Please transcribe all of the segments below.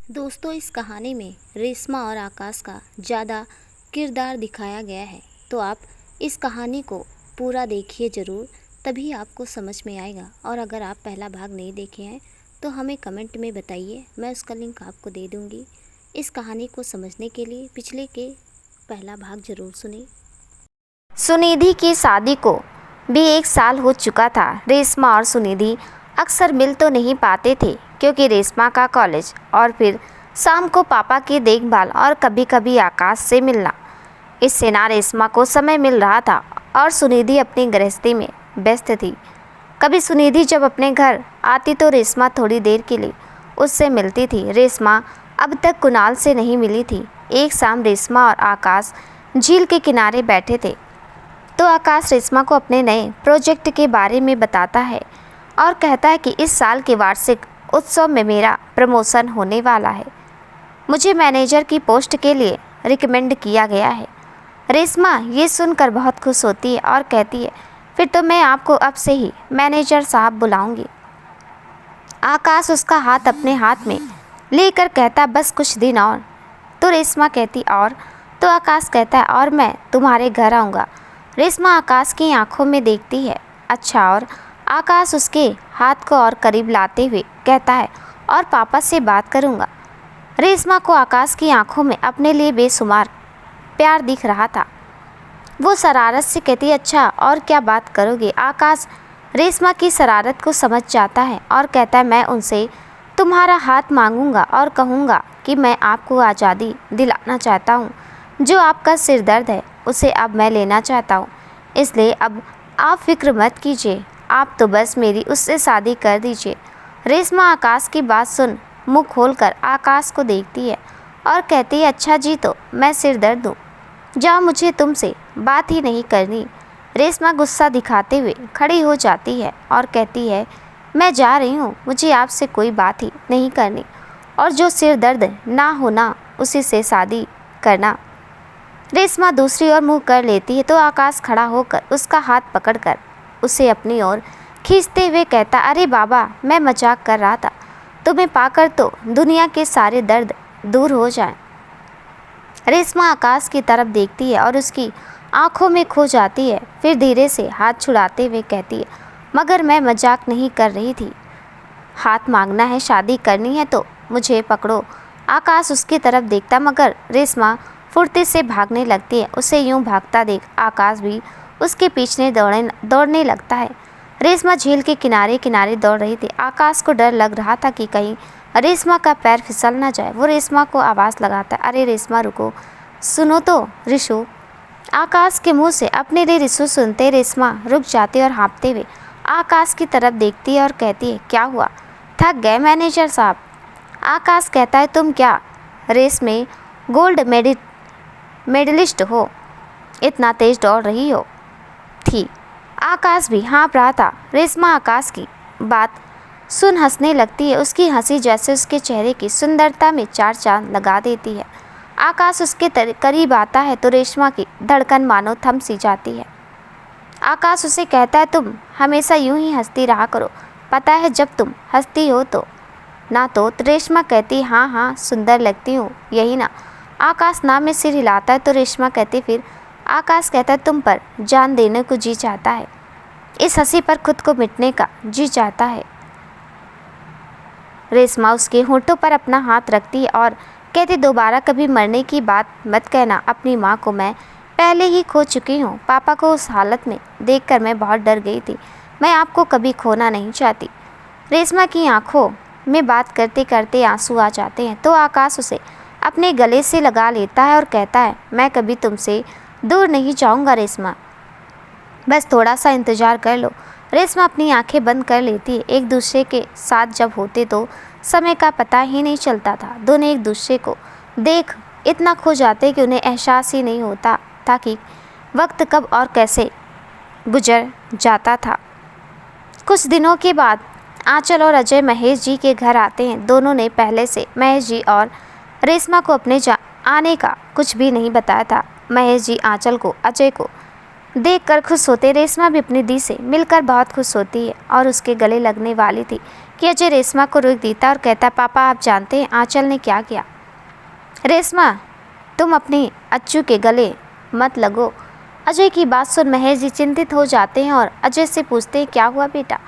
दोस्तों, इस कहानी में रेशमा और आकाश का ज़्यादा किरदार दिखाया गया है, तो आप इस कहानी को पूरा देखिए ज़रूर, तभी आपको समझ में आएगा। और अगर आप पहला भाग नहीं देखे हैं तो हमें कमेंट में बताइए, मैं उसका लिंक आपको दे दूँगी। इस कहानी को समझने के लिए पिछले के पहला भाग ज़रूर सुनें। सुनिधि की शादी को भी 1 साल हो चुका था। रेशमा और सुनिधि अक्सर मिल तो नहीं पाते थे क्योंकि रेशमा का कॉलेज और फिर शाम को पापा की देखभाल और कभी कभी आकाश से मिलना, इससे ना रेशमा को समय मिल रहा था और सुनिधि अपनी गृहस्थी में व्यस्त थी। कभी सुनिधि जब अपने घर आती तो रेशमा थोड़ी देर के लिए उससे मिलती थी। रेशमा अब तक कुणाल से नहीं मिली थी। एक शाम रेशमा और आकाश झील के किनारे बैठे थे तो आकाश रेशमा को अपने नए प्रोजेक्ट के बारे में बताता है और कहता है कि इस साल के वार्षिक उत्सव में मेरा प्रमोशन होने वाला है। मुझे मैनेजर की पोस्ट के लिए रिकमेंड किया गया है। रेशमा ये सुनकर बहुत खुश होती है और कहती है, फिर तो मैं आपको अब से ही मैनेजर साहब बुलाऊंगी। आकाश उसका हाथ अपने हाथ में लेकर कहता, बस कुछ दिन और। तो रेशमा कहती, और? तो आकाश कहता है, और मैं तुम्हारे घर आऊँगा। रेशमा आकाश की आंखों में देखती है। अच्छा, और? आकाश उसके हाथ को और करीब लाते हुए कहता है, और पापा से बात करूँगा। रेशमा को आकाश की आंखों में अपने लिए बेशुमार प्यार दिख रहा था। वो शरारत से कहती, अच्छा, और क्या बात करोगे? आकाश रेशमा की शरारत को समझ जाता है और कहता है, मैं उनसे तुम्हारा हाथ मांगूंगा और कहूँगा कि मैं आपको आज़ादी दिलाना चाहता हूँ। जो आपका सिर दर्द है उसे अब मैं लेना चाहता हूँ, इसलिए अब आप फिक्र मत कीजिए, आप तो बस मेरी उससे शादी कर दीजिए। रेशमा आकाश की बात सुन मुँह खोलकर आकाश को देखती है और कहती है, अच्छा जी, तो मैं सिर दर्द हूँ, जाओ, मुझे तुमसे बात ही नहीं करनी। रेशमा गुस्सा दिखाते हुए खड़ी हो जाती है और कहती है, मैं जा रही हूँ, मुझे आपसे कोई बात ही नहीं करनी, और जो सिर दर्द ना होना उसी से शादी करना। रेशमा दूसरी ओर मुँह कर लेती है तो आकाश खड़ा होकर उसका हाथ पकड़कर उसे अपनी ओर खींचते हुए कहता, अरे बाबा, मैं मजाक कर रहा था, तुम्हें पाकर तो दुनिया के सारे दर्द दूर हो जाएं। रेशमा आकाश की तरफ देखती है और उसकी आंखों में खो जाती है, फिर धीरे से हाथ छुड़ाते हुए कहती है, मगर मैं मजाक नहीं कर रही थी, हाथ मांगना है, शादी करनी है तो मुझे पकड़ो। आकाश उसकी तरफ देखता मगर रेशमा फुर्ती से भागने लगती है। उसे यूं भागता देख आकाश भी उसके पीछे दौड़ने लगता है। रेशमा झील के किनारे किनारे दौड़ रही थी। आकाश को डर लग रहा था कि कहीं रेशमा का पैर फिसल ना जाए। वो रेशमा को आवाज़ लगाता, अरे रेशमा रुको, सुनो तो रिशु। आकाश के मुंह से अपने लिए रिशु सुनते रेशमा रुक जाती और हाँफते हुए आकाश की तरफ देखती है और कहती है, क्या हुआ, थक गए मैनेजर साहब? आकाश कहता है, तुम क्या रेस में गोल्ड मेडलिस्ट हो, इतना तेज दौड़ रही हो थी? आकाश भी हाँफ रहा था। रेशमा आकाश की बात सुन हंसने लगती है। उसकी हंसी जैसे उसके चेहरे की सुंदरता में 4 चांद लगा देती है। आकाश उसके करीब आता है तो रेशमा की धड़कन मानो थम सी जाती है। आकाश उसे कहता है, तुम हमेशा यूं ही हंसती रहा करो, पता है जब तुम हंसती हो तो ना। तो रेशमा कहती, हाँ हाँ, सुंदर लगती हूँ, यही ना? आकाश ना में सिर हिलाता है तो रेशमा कहती, फिर? आकाश कहता है, तुम पर जान देने को जी चाहता है, इस हंसी पर खुद को मिटने का जी चाहता है। रेशमा उसके होंठों पर अपना हाथ रखती है और कहती, दोबारा कभी मरने की बात मत कहना, अपनी माँ को मैं पहले ही खो चुकी हूँ। पापा को उस हालत में देखकर मैं बहुत डर गई थी, मैं आपको कभी खोना नहीं चाहती। रेशमा की आंखों में बात करते करते आंसू आ जाते हैं तो आकाश उसे अपने गले से लगा लेता है और कहता है, मैं कभी तुमसे दूर नहीं जाऊँगा रेशमा, बस थोड़ा सा इंतज़ार कर लो। रेशमा अपनी आंखें बंद कर लेती है। एक दूसरे के साथ जब होते तो समय का पता ही नहीं चलता था। दोनों एक दूसरे को देख इतना खो जाते कि उन्हें एहसास ही नहीं होता था कि वक्त कब और कैसे गुजर जाता था। कुछ दिनों के बाद आंचल और अजय महेश जी के घर आते हैं। दोनों ने पहले से महेश जी और रेशमा को अपने आने का कुछ भी नहीं बताया था। महेश जी आंचल को अजय को देखकर खुश होते। रेशमा भी अपनी दी से मिलकर बहुत खुश होती है और उसके गले लगने वाली थी कि अजय रेशमा को रोक देता और कहता, पापा आप जानते हैं आंचल ने क्या किया? रेशमा तुम अपने अच्छू के गले मत लगो। अजय की बात सुन महेश जी चिंतित हो जाते हैं और अजय से पूछते हैं, क्या हुआ बेटा,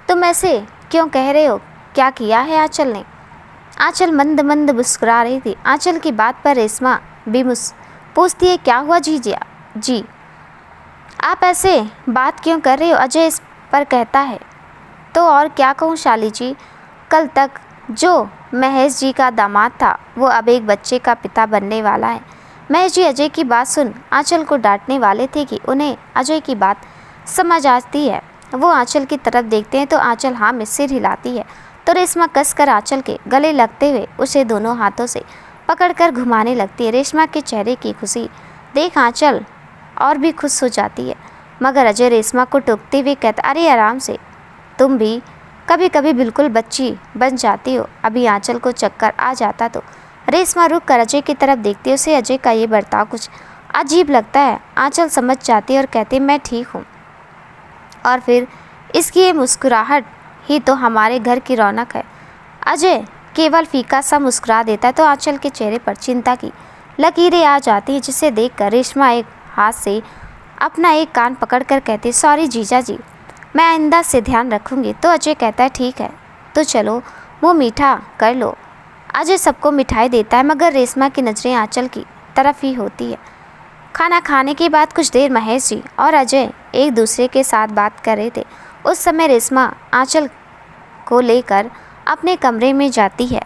तुम ऐसे क्यों कह रहे हो, क्या किया है आंचल ने? आंचल मंद मंद मुस्कुरा रही थी। आंचल की बात पर रेशमा भी पूछती है, क्या हुआ जीजा जी, आप ऐसे बात क्यों कर रहे हो? अजय इस पर कहता है, तो और क्या कहूँ शाली जी, कल तक जो महेश जी का दामाद था वो अब एक बच्चे का पिता बनने वाला है। महेश जी अजय की बात सुन आंचल को डांटने वाले थे कि उन्हें अजय की बात समझ आती है। वो आंचल की तरफ देखते हैं तो आंचल हाँ में सिर हिलाती है। तो रेशमा कसकर आंचल के गले लगते हुए उसे दोनों हाथों से पकड़कर घुमाने लगती है। रेशमा के चेहरे की खुशी देख आंचल और भी खुश हो जाती है, मगर अजय रेशमा को टोकते हुए कहता, अरे आराम से, तुम भी कभी कभी बिल्कुल बच्ची बन जाती हो। अभी आंचल को चक्कर आ जाता तो रेशमा रुक कर अजय की तरफ देखती है। उसे अजय का ये बर्ताव कुछ अजीब लगता है। आंचल समझ जाती है और कहती, मैं ठीक हूँ, और फिर इसकी ये मुस्कुराहट ही तो हमारे घर की रौनक है। अजय केवल फीका सा मुस्कुरा देता है तो आंचल के चेहरे पर चिंता की लकीरें आ जाती हैं, जिसे देखकर रेशमा एक हाथ से अपना एक कान पकड़कर कहती, सॉरी जीजा जी, मैं आइंदा से ध्यान रखूंगी। तो अजय कहता है, ठीक है, तो चलो मुँह मीठा कर लो। अजय सबको मिठाई देता है, मगर रेशमा की नज़रें आंचल की तरफ ही होती है। खाना खाने के बाद कुछ देर महेश जी और अजय एक दूसरे के साथ बात कर रहे थे। उस समय रेशमा आंचल को लेकर अपने कमरे में जाती है।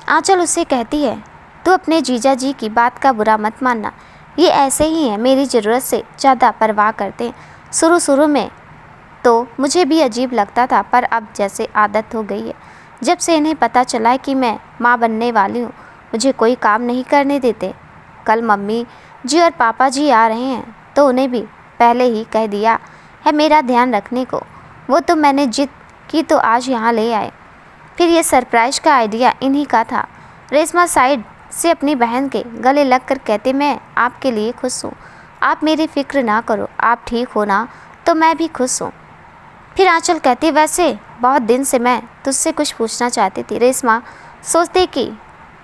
आंचल उससे कहती है, तू अपने जीजा जी की बात का बुरा मत मानना, ये ऐसे ही हैं, मेरी ज़रूरत से ज़्यादा परवाह करते हैं। शुरू में तो मुझे भी अजीब लगता था, पर अब जैसे आदत हो गई है। जब से इन्हें पता चला है कि मैं माँ बनने वाली हूँ, मुझे कोई काम नहीं करने देते। कल मम्मी जी और पापा जी आ रहे हैं तो उन्हें भी पहले ही कह दिया है मेरा ध्यान रखने को। वो तो मैंने जिद की तो आज यहाँ ले आए। फिर ये सरप्राइज का आइडिया इन्हीं का था। रेशमा साइड से अपनी बहन के गले लगकर कहते, मैं आपके लिए खुश हूँ, आप मेरी फिक्र ना करो, आप ठीक हो ना तो मैं भी खुश हूँ। फिर आंचल कहती, वैसे बहुत दिन से मैं तुझसे कुछ पूछना चाहती थी। रेशमा सोचते कि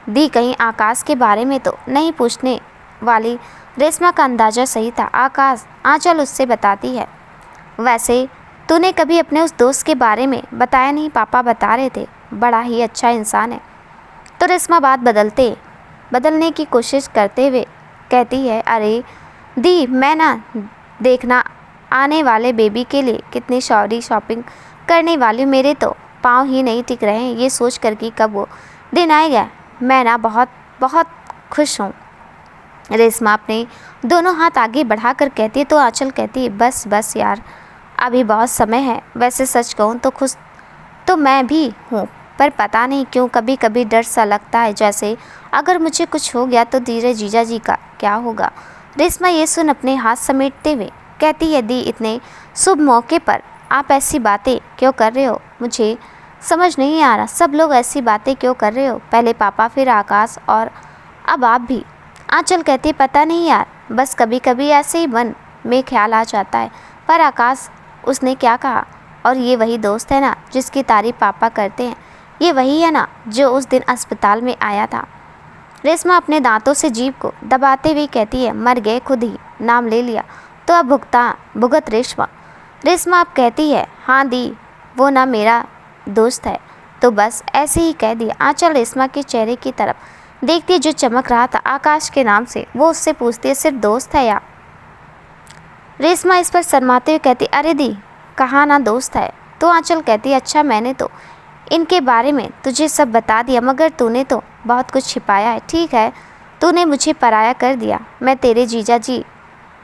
दी कहीं आकाश के बारे में तो नहीं पूछने वाली। रेशमा का अंदाज़ा सही था। आकाश, आंचल उससे बताती है, वैसे तूने कभी अपने उस दोस्त के बारे में बताया नहीं? पापा बता रहे थे, बड़ा ही अच्छा इंसान है। तो रेशमा बात बदलने की कोशिश करते हुए कहती है, अरे दी, मैं ना देखना आने वाले बेबी के लिए कितनी सारी शॉपिंग करने वाली हूँ। मेरे तो पाँव ही नहीं टिक रहे हैं ये सोच कर कि कब वो दिन आएगा। मैं ना बहुत बहुत खुश हूँ। रेशमा अपने दोनों हाथ आगे बढ़ाकर कहती है तो आंचल कहती है, बस बस यार, अभी बहुत समय है। वैसे सच कहूँ तो खुश तो मैं भी हूँ, पर पता नहीं क्यों कभी कभी डर सा लगता है, जैसे अगर मुझे कुछ हो गया तो धीरे जीजा जी का क्या होगा। रेशमा ये सुन अपने हाथ समेटते हुए कहती है, दी, इतने शुभ मौके पर आप ऐसी बातें क्यों कर रहे हो? मुझे समझ नहीं आ रहा, सब लोग ऐसी बातें क्यों कर रहे हो? पहले पापा, फिर आकाश और अब आप भी। आंचल कहती, पता नहीं यार, बस कभी कभी ऐसे ही मन में ख्याल आ जाता है। पर आकाश, उसने क्या कहा? और ये वही दोस्त है ना जिसकी तारीफ पापा करते हैं? ये वही है ना जो उस दिन अस्पताल में आया था? रेशमा अपने दांतों से जीभ को दबाते हुए कहती है, मर गए, खुद ही नाम ले लिया तो अब भुगत। रेशमा अब कहती है, हाँ दी, वो ना मेरा दोस्त है, तो बस ऐसे ही कह दिया। आंचल रेशमा के चेहरे की तरफ देखती है जो चमक रहा था आकाश के नाम से। वो उससे पूछती है, सिर्फ दोस्त है या? रेशमा इस पर शर्माते हुए कहती, अरे दी, कहाँ ना दोस्त है। तो आंचल कहती है, अच्छा, मैंने तो इनके बारे में तुझे सब बता दिया, मगर तूने तो बहुत कुछ छिपाया है। ठीक है, तूने मुझे पराया कर दिया। मैं तेरे जीजा जी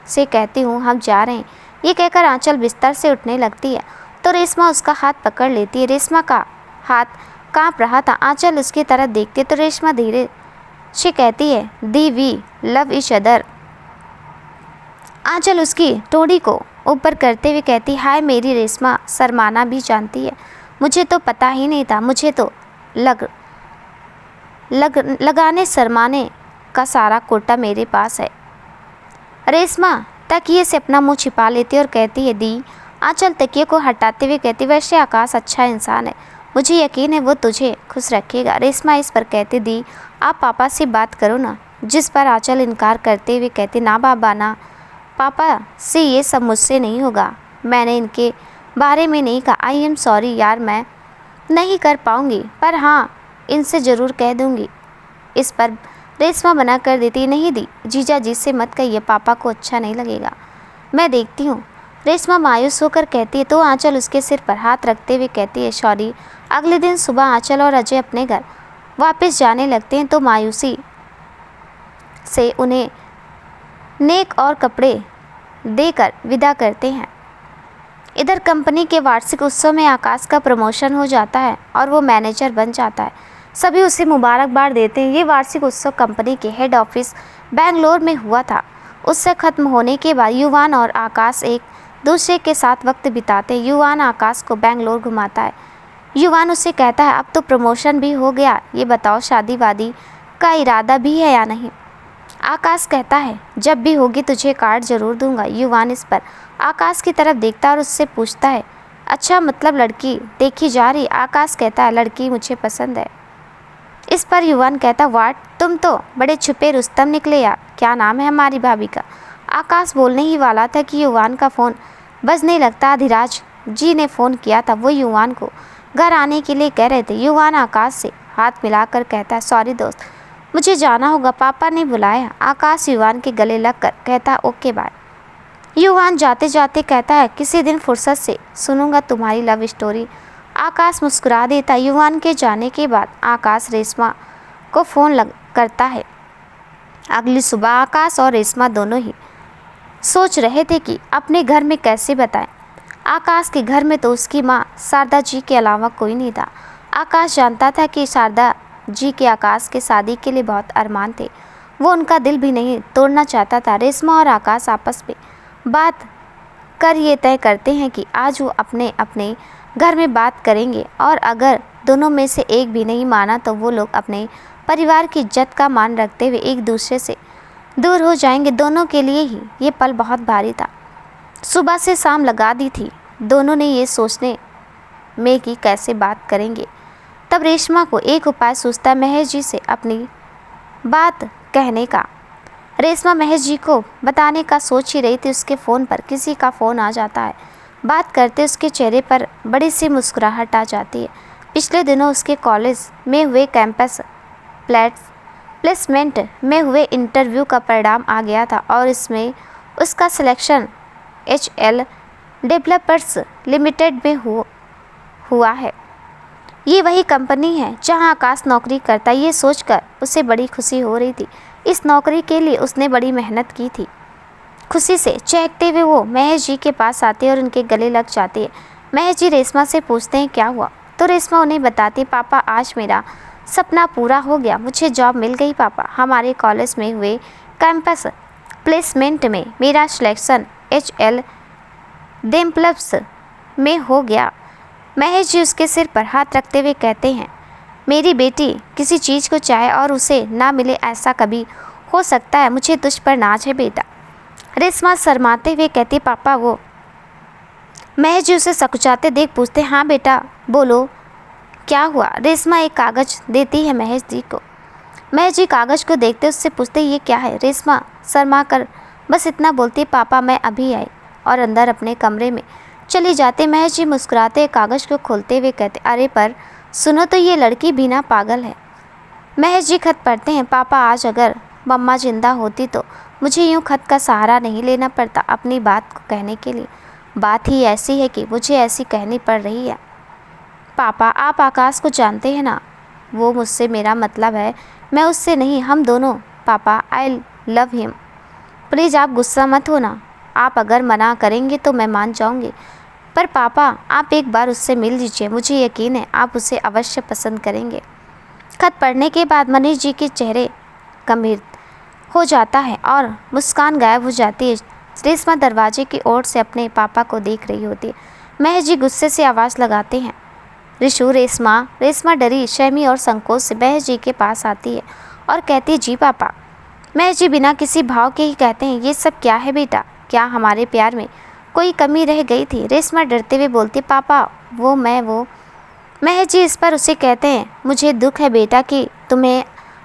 से कहती हूँ हम जा रहे हैं। ये कहकर आंचल बिस्तर से उठने लगती है तो रेशमा उसका हाथ पकड़ लेती है। रेशमा का हाथ कांप रहा था। आंचल उसकी तरफ देखती है तो रेशमा धीरे से कहती है, दी, वी लव ईच अदर। आंचल उसकी टोड़ी को ऊपर करते हुए कहती, हाय मेरी रेशमा, शर्माना भी जानती है। मुझे तो पता ही नहीं था, मुझे तो लगाने शर्माने का सारा कोटा मेरे पास है। रेशमा तकिए से अपना मुंह छिपा लेती है और कहती है, दी। आंचल तकिए को हटाते हुए कहती, वैसे आकाश अच्छा इंसान है, मुझे यकीन है वो तुझे खुश रखेगा। रेशमा इस पर कहती, दी आप पापा से बात करो ना। जिस पर आंचल इनकार करते हुए कहती, ना बाबा ना, पापा से ये सब मुझसे नहीं होगा, मैंने इनके बारे में नहीं कहा। आई एम सॉरी यार, मैं नहीं कर पाऊँगी, पर हाँ इनसे ज़रूर कह दूँगी। इस पर रेशमा मना कर देती, नहीं दी, जीजा जी से मत कहिए, पापा को अच्छा नहीं लगेगा, मैं देखती हूँ। रेशमा मायूस होकर कहती है। तो आंचल उसके सिर पर हाथ रखते हुए कहती है, सॉरी। अगले दिन सुबह आंचल और अजय अपने घर वापस जाने लगते हैं तो मायूसी से उन्हें नेक और कपड़े देकर विदा करते हैं। इधर कंपनी के वार्षिक उत्सव में आकाश का प्रमोशन हो जाता है और वो मैनेजर बन जाता है। सभी उसे मुबारकबाद देते हैं। ये वार्षिक उत्सव कंपनी के हेड ऑफिस बेंगलोर में हुआ था। उससे ख़त्म होने के बाद युवान और आकाश एक दूसरे के साथ वक्त बिताते। युवान आकाश को बेंगलोर घुमाता है। युवान उससे कहता है, अब तो प्रमोशन भी हो गया, ये बताओ शादी वादी का इरादा भी है या नहीं। आकाश कहता है, जब भी होगी तुझे कार्ड ज़रूर दूंगा। युवान इस पर आकाश की तरफ देखता और उससे पूछता है, अच्छा मतलब लड़की देखी जा रही। आकाश कहता है, लड़की मुझे पसंद है। इस पर युवान कहता, वाट, तुम तो बड़े छुपे रुस्तम निकले यार, क्या नाम है हमारी भाभी का। आकाश बोलने ही वाला था कि युवान का फ़ोन बजने लगता। अधिराज जी ने फ़ोन किया था, वो युवान को घर आने के लिए कह रहे थे। युवान आकाश से हाथ मिलाकर कहता है, सॉरी दोस्त, मुझे जाना होगा, पापा ने बुलाया। आकाश युवान के गले लग कर कहता, ओके बाय। युवान जाते जाते कहता है, किसी दिन फुर्सत से सुनूंगा तुम्हारी लव स्टोरी। आकाश मुस्कुरा देता। युवान के जाने के बाद आकाश रेशमा को फ़ोन करता है। अगली सुबह आकाश और रेशमा दोनों ही सोच रहे थे कि अपने घर में कैसे बताएं। आकाश के घर में तो उसकी माँ शारदा जी के अलावा कोई नहीं था। आकाश जानता था कि शारदा जी के आकाश के शादी के लिए बहुत अरमान थे। वो उनका दिल भी नहीं तोड़ना चाहता था। रेशमा और आकाश आपस में बात कर ये तय करते हैं कि आज वो अपने अपने घर में बात करेंगे और अगर दोनों में से एक भी नहीं माना तो वो लोग अपने परिवार की इज्जत का मान रखते हुए एक दूसरे से दूर हो जाएंगे। दोनों के लिए ही ये पल बहुत भारी था। सुबह से शाम लगा दी थी दोनों ने ये सोचने में कि कैसे बात करेंगे। तब रेशमा को एक उपाय सूझता है, महेश जी से अपनी बात कहने का। रेशमा महेश जी को बताने का सोच ही रही थी, उसके फ़ोन पर किसी का फ़ोन आ जाता है। बात करते उसके चेहरे पर बड़ी सी मुस्कुराहट आ जाती है। पिछले दिनों उसके कॉलेज में हुए कैंपस प्लेसमेंट में हुए इंटरव्यू का परिणाम आ गया था और इसमें उसका सिलेक्शन HL डेवलपर्स लिमिटेड में हुआ है। ये वही कंपनी है जहां आकाश नौकरी करता है। ये सोचकर उसे बड़ी खुशी हो रही थी। इस नौकरी के लिए उसने बड़ी मेहनत की थी। खुशी से चहकते हुए वो महेश जी के पास आते और उनके गले लग जाते हैं। महेश जी रेशमा से पूछते हैं, क्या हुआ? तो रेशमा उन्हें बताती, पापा आज मेरा सपना पूरा हो गया, मुझे जॉब मिल गई पापा। हमारे कॉलेज में हुए कैंपस प्लेसमेंट में मेरा सिलेक्शन HL डेवलपर्स में हो गया। महेश जी उसके सिर पर हाथ रखते हुए कहते हैं, मेरी बेटी किसी चीज़ को चाहे और उसे ना मिले, ऐसा कभी हो सकता है? मुझे तुझ पर नाज है बेटा। रेशमा शर्माते हुए कहती, पापा वो। महेश जी उसे सकुचाते देख पूछते, हाँ बेटा बोलो क्या हुआ? रेशमा एक कागज़ देती है महेश जी को। महेश जी कागज़ को देखते उससे पूछते, ये क्या है? रेशमा शर्मा कर बस इतना बोलती, पापा मैं अभी आई, और अंदर अपने कमरे में चली जाते। महेश जी मुस्कुराते कागज़ को खोलते हुए कहते, अरे पर सुनो तो, ये लड़की भी ना पागल है। महेश जी खत पढ़ते हैं, पापा आज अगर मम्मा जिंदा होती तो मुझे यूँ खत का सहारा नहीं लेना पड़ता अपनी बात को कहने के लिए। बात ही ऐसी है कि मुझे ऐसी कहनी पड़ रही है। पापा आप आकाश को जानते हैं ना, वो मुझसे, मेरा मतलब है मैं उससे नहीं, हम दोनों। पापा आई लव हिम, प्लीज़ आप गुस्सा मत हो ना, आप अगर मना करेंगे तो मैं मान जाऊंगी, पर पापा आप एक बार उससे मिल लीजिए, मुझे यकीन है आप उसे अवश्य पसंद करेंगे। खत पढ़ने के बाद मनीष जी के चेहरे गंभीर हो जाता है और मुस्कान गायब हो जाती है। रेशमा दरवाजे की ओर से अपने पापा को देख रही होती है। महेश जी गुस्से से आवाज़ लगाते हैं, रिशु। रेशमा डरी, शर्मी और संकोच से महेश जी के पास आती है और कहती है, जी पापा। महेश जी बिना किसी भाव के ही कहते हैं, ये सब क्या है बेटा? क्या हमारे प्यार में कोई कमी रह गई थी? रेशमा डरते हुए बोलती, पापा वो महेश जी इस पर उसे कहते हैं, मुझे दुख है बेटा कि तुम्हें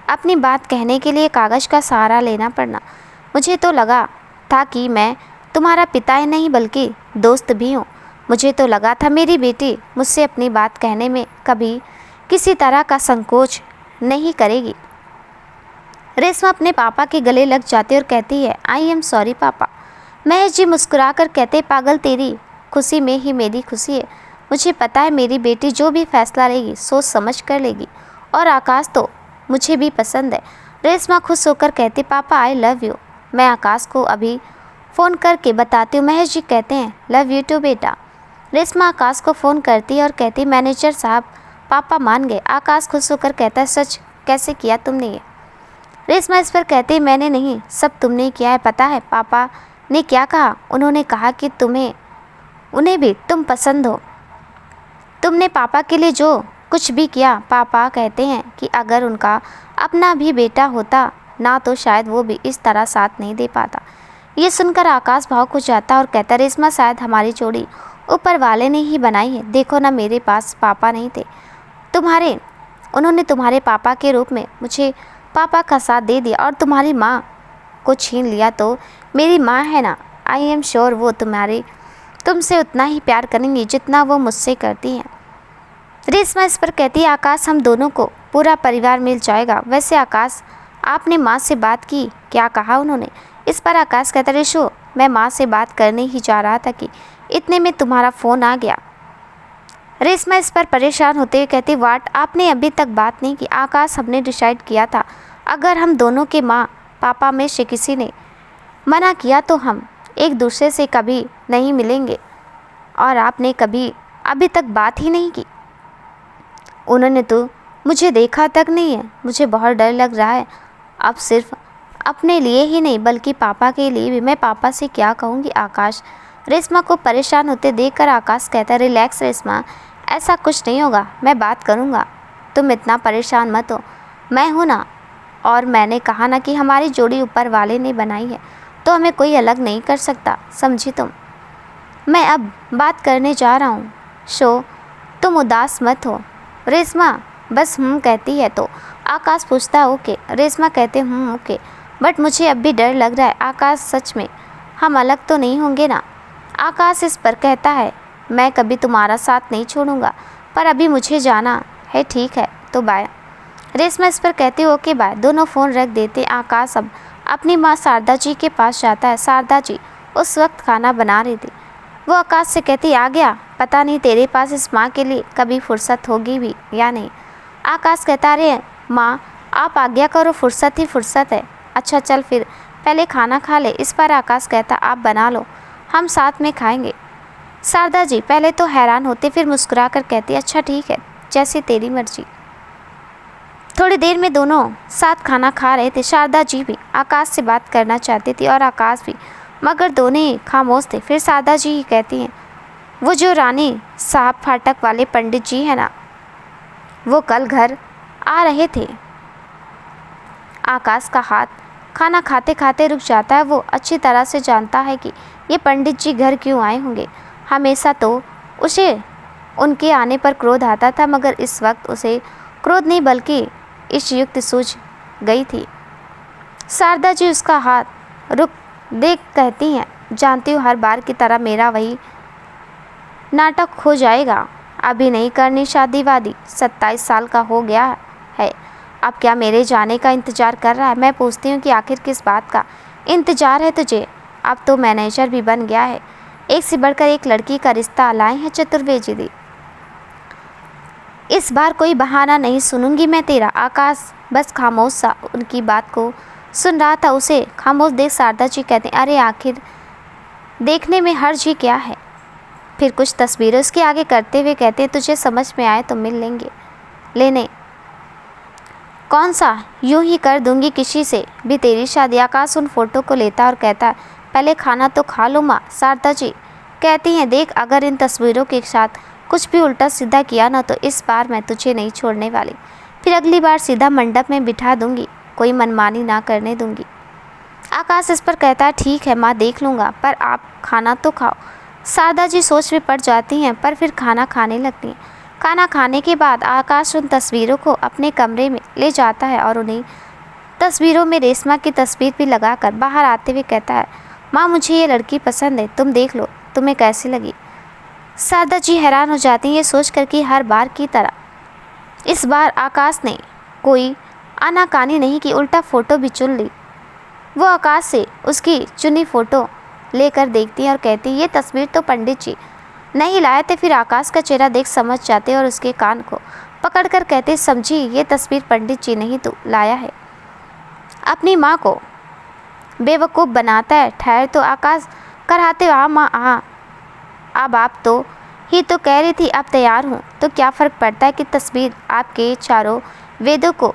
अपनी बात कहने के लिए कागज़ का सहारा लेना पड़ना। मुझे तो लगा था कि मैं तुम्हारा पिता ही नहीं बल्कि दोस्त भी हूँ। मुझे तो लगा था मेरी बेटी मुझसे अपनी बात कहने में कभी किसी तरह का संकोच नहीं करेगी। रेशमा अपने पापा के गले लग जाती और कहती है, आई एम सॉरी पापा। महेश जी मुस्कुरा कर कहते, पागल, तेरी खुशी में ही मेरी खुशी है। मुझे पता है मेरी बेटी जो भी फैसला लेगी सोच समझ कर लेगी, और आकाश तो मुझे भी पसंद है। रेशमा खुश होकर कहती, पापा आई लव यू। मैं आकाश को अभी फ़ोन करके बताती हूँ। महेश जी कहते हैं, लव यू टू बेटा। रेशमा आकाश को फ़ोन करती है और कहती, मैनेजर साहब पापा मान गए। आकाश खुश होकर कहता है, सच कैसे किया तुमने ये? रेशमा इस पर कहती, मैंने नहीं, सब तुमने किया है। पता है पापा ने क्या कहा? उन्होंने कहा कि उन्हें भी तुम पसंद हो। तुमने पापा के लिए जो कुछ भी किया, पापा कहते हैं कि अगर उनका अपना भी बेटा होता ना तो शायद वो भी इस तरह साथ नहीं दे पाता। ये सुनकर आकाश भावुक हो जाता और कहता, रेशमा शायद हमारी जोड़ी ऊपर वाले ने ही बनाई है। देखो ना, मेरे पास पापा नहीं थे, उन्होंने तुम्हारे पापा के रूप में मुझे पापा का साथ दे दिया, और तुम्हारी माँ को छीन लिया तो मेरी माँ है ना, आई एम श्योर वो तुमसे उतना ही प्यार करेंगी जितना वो मुझसे करती हैं। रेशमा इस पर कहती है, आकाश हम दोनों को पूरा परिवार मिल जाएगा। वैसे आकाश आपने माँ से बात की? क्या कहा उन्होंने? इस पर आकाश कहता, ऋषु मैं माँ से बात करने ही जा रहा था कि इतने में तुम्हारा फ़ोन आ गया। रेशमा इस पर परेशान होते हुए कहती, वाट, आपने अभी तक बात नहीं की? आकाश हमने डिसाइड किया था अगर हम दोनों के माँ पापा में से किसी ने मना किया तो हम एक दूसरे से कभी नहीं मिलेंगे, और आपने कभी अभी तक बात ही नहीं की। उन्होंने तो मुझे देखा तक नहीं है। मुझे बहुत डर लग रहा है, अब सिर्फ अपने लिए ही नहीं बल्कि पापा के लिए भी। मैं पापा से क्या कहूँगी? आकाश रेशमा को परेशान होते देखकर आकाश कहता है, रिलैक्स रेशमा, ऐसा कुछ नहीं होगा, मैं बात करूँगा, तुम इतना परेशान मत हो, मैं हूँ ना। और मैंने कहा ना कि हमारी जोड़ी ऊपर वाले ने बनाई है, तो हमें कोई अलग नहीं कर सकता, समझी तुम? मैं अब बात करने जा रहा हूँ, तुम उदास मत हो। रेशमा बस कहती है तो आकाश पूछता, ओके। रेशमा कहते, ओके, बट मुझे अब भी डर लग रहा है। आकाश सच में हम अलग तो नहीं होंगे ना? आकाश इस पर कहता है, मैं कभी तुम्हारा साथ नहीं छोड़ूंगा, पर अभी मुझे जाना है। ठीक है तो बाय। रेशमा इस पर कहती, ओके बाय। दोनों फ़ोन रख देते। आकाश अब अपनी माँ शारदा जी के पास जाता है। शारदा जी उस वक्त खाना बना रही थी। वो आकाश से कहती, आ गया? पता नहीं तेरे पास इस माँ के लिए कभी फुर्सत होगी भी या नहीं। आकाश कहता, अरे माँ आप आज्ञा करो, फुर्सत ही फुर्सत है। अच्छा चल फिर पहले खाना खा ले। इस पर आकाश कहता, आप बना लो, हम साथ में खाएंगे। शारदा जी पहले तो हैरान होते, फिर मुस्कुरा कर कहती, अच्छा ठीक है, जैसी तेरी मर्जी। थोड़ी देर में दोनों साथ खाना खा रहे थे। शारदा जी भी आकाश से बात करना चाहती थी और आकाश भी, मगर दोनों ही खामोश थे। फिर शारदा जी ही कहती हैं, वो जो रानी साहब फाटक वाले पंडित जी है ना, वो कल घर आ रहे थे। आकाश का हाथ खाना खाते खाते रुक जाता है। वो अच्छी तरह से जानता है कि ये पंडित जी घर क्यों आए होंगे। हमेशा तो उसे उनके आने पर क्रोध आता था, मगर इस वक्त उसे क्रोध नहीं बल्कि इस युक्ति सूझ गई थी। शारदा जी उसका हाथ रुक देख कहती हैं, जानती हूँ हर बार की तरह मेरा वही नाटक हो जाएगा। अभी नहीं करनी शादी वादी, 27 साल का हो गया है। अब क्या मेरे जाने का इंतज़ार कर रहा है? मैं पूछती हूँ कि आखिर किस बात का इंतज़ार है तुझे? अब तो मैनेजर भी बन गया है, एक से बढ़कर एक लड़की का रिश्ता लाए हैं चतुर्वेदी दी। इस बार कोई बहाना नहीं सुनूंगी मैं तेरा। आकाश बस खामोश सा उनकी बात को सुन रहा था। उसे खामोश देख शारदा जी कहते, अरे आखिर देखने में हर्ज ही क्या है? फिर कुछ तस्वीरें उसके आगे करते हुए कहते, तुझे समझ में आए तो मिल लेने कौन सा, यूं ही कर दूंगी किसी से भी तेरी शादी। आकाश उन फोटो को लेता और कहता, पहले खाना तो खा लो माँ। शारदा जी कहती हैं, देख अगर इन तस्वीरों के साथ कुछ भी उल्टा सीधा किया ना तो इस बार मैं तुझे नहीं छोड़ने वाली। फिर अगली बार सीधा मंडप में बिठा दूंगी, कोई मनमानी ना करने दूंगी। आकाश इस पर कहता है, ठीक है माँ देख लूँगा, पर आप खाना तो खाओ। शारदा जी सोच में पड़ जाती हैं, पर फिर खाना खाने लगती हैं। खाना खाने के बाद आकाश उन तस्वीरों को अपने कमरे में ले जाता है और उन्हीं तस्वीरों में रेशमा की तस्वीर भी लगाकर बाहर आते हुए कहता है, माँ मुझे ये लड़की पसंद है, तुम देख लो तुम्हें कैसी लगी। शारदा जी हैरान हो जाती हैं ये सोचकर कि हर बार की तरह इस बार आकाश ने कोई आनाकानी नहीं की, उल्टा फ़ोटो भी चुन ली। वो आकाश से उसकी चुनी फ़ोटो लेकर देखती है और कहती है, ये तस्वीर तो पंडित जी नहीं लाए थे। फिर आकाश का चेहरा देख समझ जाते और उसके कान को पकड़कर कहते, समझी ये तस्वीर पंडित जी नहीं तो लाया है। अपनी माँ को बेवकूफ़ बनाता है। ठहर तो आकाश कराते, हाँ माँ हाँ, अब आप तो ही तो कह रही थी अब तैयार हूँ, तो क्या फ़र्क पड़ता है कि तस्वीर आपके चारों वेदों को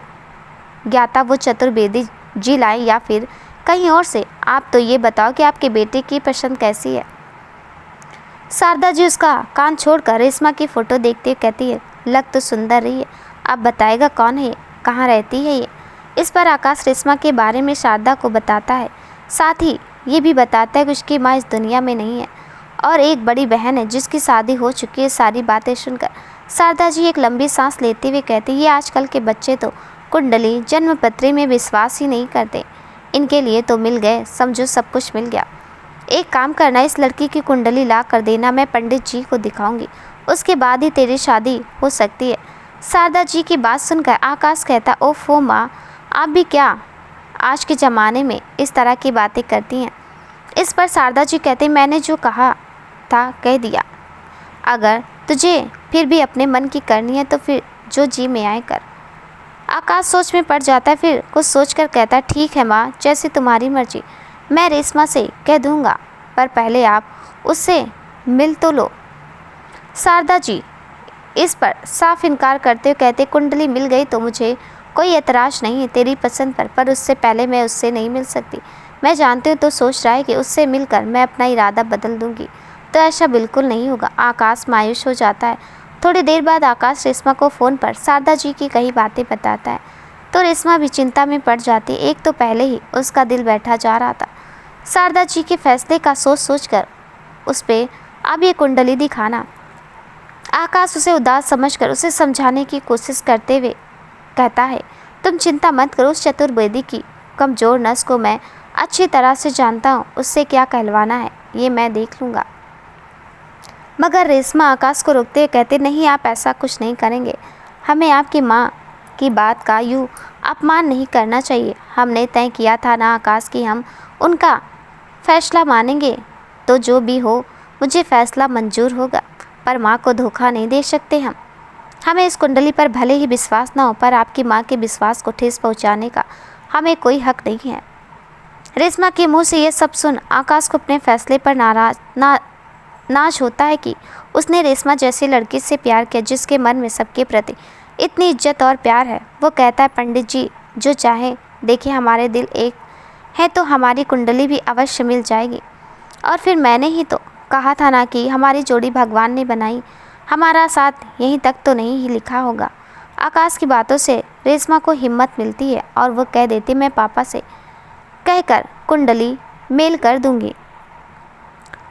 ज्ञाता वो चतुर्वेदी जी लाए या फिर कहीं और से। आप तो ये बताओ कि आपके बेटे की पसंद कैसी है। शारदा जी उसका कान छोड़कर रेशमा की फ़ोटो देखते हुए कहती है, लग तो सुंदर रही है, अब बताएगा कौन है, कहाँ रहती है ये। इस पर आकाश रेशमा के बारे में शारदा को बताता है, साथ ही ये भी बताता है कि उसकी माँ इस दुनिया में नहीं है और एक बड़ी बहन है जिसकी शादी हो चुकी है। सारी बातें सुनकर शारदा जी एक लंबी सांस लेते हुए कहती, ये आजकल के बच्चे तो कुंडली जन्मपत्री में विश्वास ही नहीं करते, इनके लिए तो मिल गए, समझो सब कुछ मिल गया। एक काम करना, इस लड़की की कुंडली ला कर देना, मैं पंडित जी को दिखाऊंगी, उसके बाद ही तेरी शादी हो सकती है। शारदा जी की बात सुनकर आकाश कहता, ओफो माँ, आप भी क्या आज के ज़माने में इस तरह की बातें करती हैं। इस पर शारदा जी कहते, मैंने जो कहा था कह दिया, अगर तुझे फिर भी अपने मन की करनी है तो फिर जो जी में आए कर। आकाश सोच में पड़ जाता है, फिर कुछ सोचकर कहता है, ठीक है माँ, जैसी तुम्हारी मर्जी, मैं रेशमा से कह दूँगा, पर पहले आप उससे मिल तो लो। शारदा जी इस पर साफ इनकार करते हुए कहते, कुंडली मिल गई तो मुझे कोई एतराज़ नहीं है तेरी पसंद पर उससे पहले मैं उससे नहीं मिल सकती। मैं जानती हूँ तो सोच रहा है कि उससे मिलकर मैं अपना इरादा बदल दूँगी, तो ऐसा बिल्कुल नहीं होगा। आकाश मायूस हो जाता है। थोड़ी देर बाद आकाश रेशमा को फ़ोन पर शारदा जी की कई बातें बताता है तो रेशमा भी चिंता में पड़ जाती है। एक तो पहले ही उसका दिल बैठा जा रहा था शारदा जी के फैसले का सोच कर उस पर अब ये कुंडली दिखाना। आकाश उसे उदास समझकर उसे समझाने की कोशिश करते हुए कहता है, तुम चिंता मत करो, उस चतुर्वेदी की कमज़ोर नस को मैं अच्छी तरह से जानता हूँ, उससे क्या कहलवाना है ये मैं देख लूँगा। मगर रेशमा आकाश को रोकते हुए कहते, नहीं आप ऐसा कुछ नहीं करेंगे, हमें आपकी माँ की बात का यूँ अपमान नहीं करना चाहिए। हमने तय किया था ना आकाश कि हम उनका फैसला मानेंगे, तो जो भी हो मुझे फ़ैसला मंजूर होगा, पर माँ को धोखा नहीं दे सकते हम। हमें इस कुंडली पर भले ही विश्वास ना हो, पर आपकी माँ के विश्वास को ठेस पहुँचाने का हमें कोई हक नहीं है। रेशमा के मुंह से ये सब सुन आकाश को अपने फैसले पर नाज होता है कि उसने रेशमा जैसी लड़की से प्यार किया जिसके मन में सबके प्रति इतनी इज्जत और प्यार है। वो कहता है, पंडित जी जो चाहे देखिए, हमारे दिल एक है तो हमारी कुंडली भी अवश्य मिल जाएगी। और फिर मैंने ही तो कहा था ना कि हमारी जोड़ी भगवान ने बनाई, हमारा साथ यहीं तक तो नहीं ही लिखा होगा। आकाश की बातों से रेशमा को हिम्मत मिलती है और वो कह देती, मैं पापा से कहकर कुंडली मेल कर दूंगी।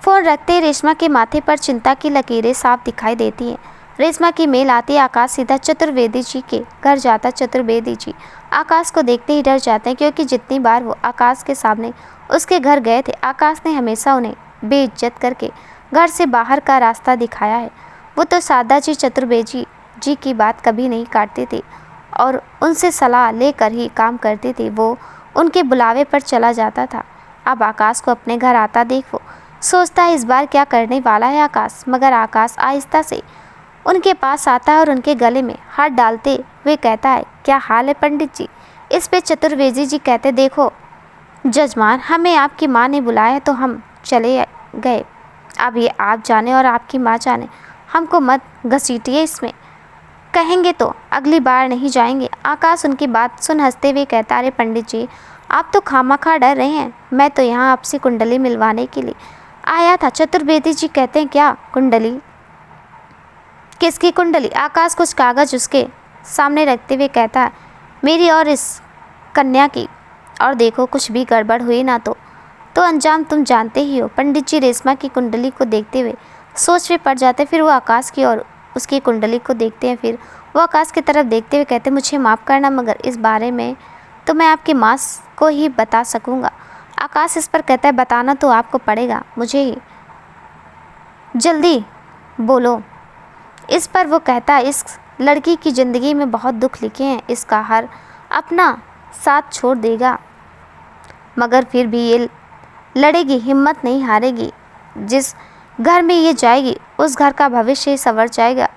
फ़ोन रखते ही रेशमा के माथे पर चिंता की लकीरें साफ दिखाई देती हैं। रेशमा की मेल आती है, आकाश सीधा चतुर्वेदी जी के घर जाता। चतुर्वेदी जी आकाश को देखते ही डर जाते हैं, क्योंकि जितनी बार वो आकाश के सामने उसके घर गए थे आकाश ने हमेशा उन्हें बेइज्जत करके घर से बाहर का रास्ता दिखाया है। वो तो शारदा जी चतुर्वेदी जी की बात कभी नहीं काटती थी और उनसे सलाह लेकर ही काम करती थी। वो उनके बुलावे पर चला जाता था। अब आकाश को अपने घर आता देख वो सोचता है, इस बार क्या करने वाला है आकाश। मगर आकाश आहिस्ता से उनके पास आता है और उनके गले में हाथ डालते हुए कहता है, क्या हाल है पंडित जी। इस पे चतुर्वेदी जी कहते, देखो जजमान, हमें आपकी माँ ने बुलाया तो हम चले गए, अब ये आप जाने और आपकी माँ जाने, हमको मत घसीटिए इसमें, कहेंगे तो अगली बार नहीं जाएंगे। आकाश उनकी बात सुन हंसते हुए कहता, अरे पंडित जी आप तो खामखा डर रहे हैं, मैं तो यहाँ आपसे कुंडली मिलवाने के लिए आया था। चतुर्वेदी जी कहते हैं, क्या कुंडली, किसकी कुंडली। आकाश कुछ कागज़ उसके सामने रखते हुए कहता है, मेरी और इस कन्या की, और देखो कुछ भी गड़बड़ हुई ना तो अंजाम तुम जानते ही हो। पंडित जी रेशमा की कुंडली को देखते हुए सोच में पड़ जाते, फिर वो आकाश की ओर उसकी कुंडली को देखते हैं। फिर वो आकाश की तरफ देखते हुए कहते हैं, मुझे माफ़ करना, मगर इस बारे में तो मैं आपकी माँ को ही बता सकूँगा। आकाश इस पर कहता है, बताना तो आपको पड़ेगा मुझे ही, जल्दी बोलो। इस पर वो कहता है, इस लड़की की ज़िंदगी में बहुत दुख लिखे हैं, इसका हर अपना साथ छोड़ देगा, मगर फिर भी ये लड़ेगी, हिम्मत नहीं हारेगी। जिस घर में ये जाएगी उस घर का भविष्य ही संवर जाएगा।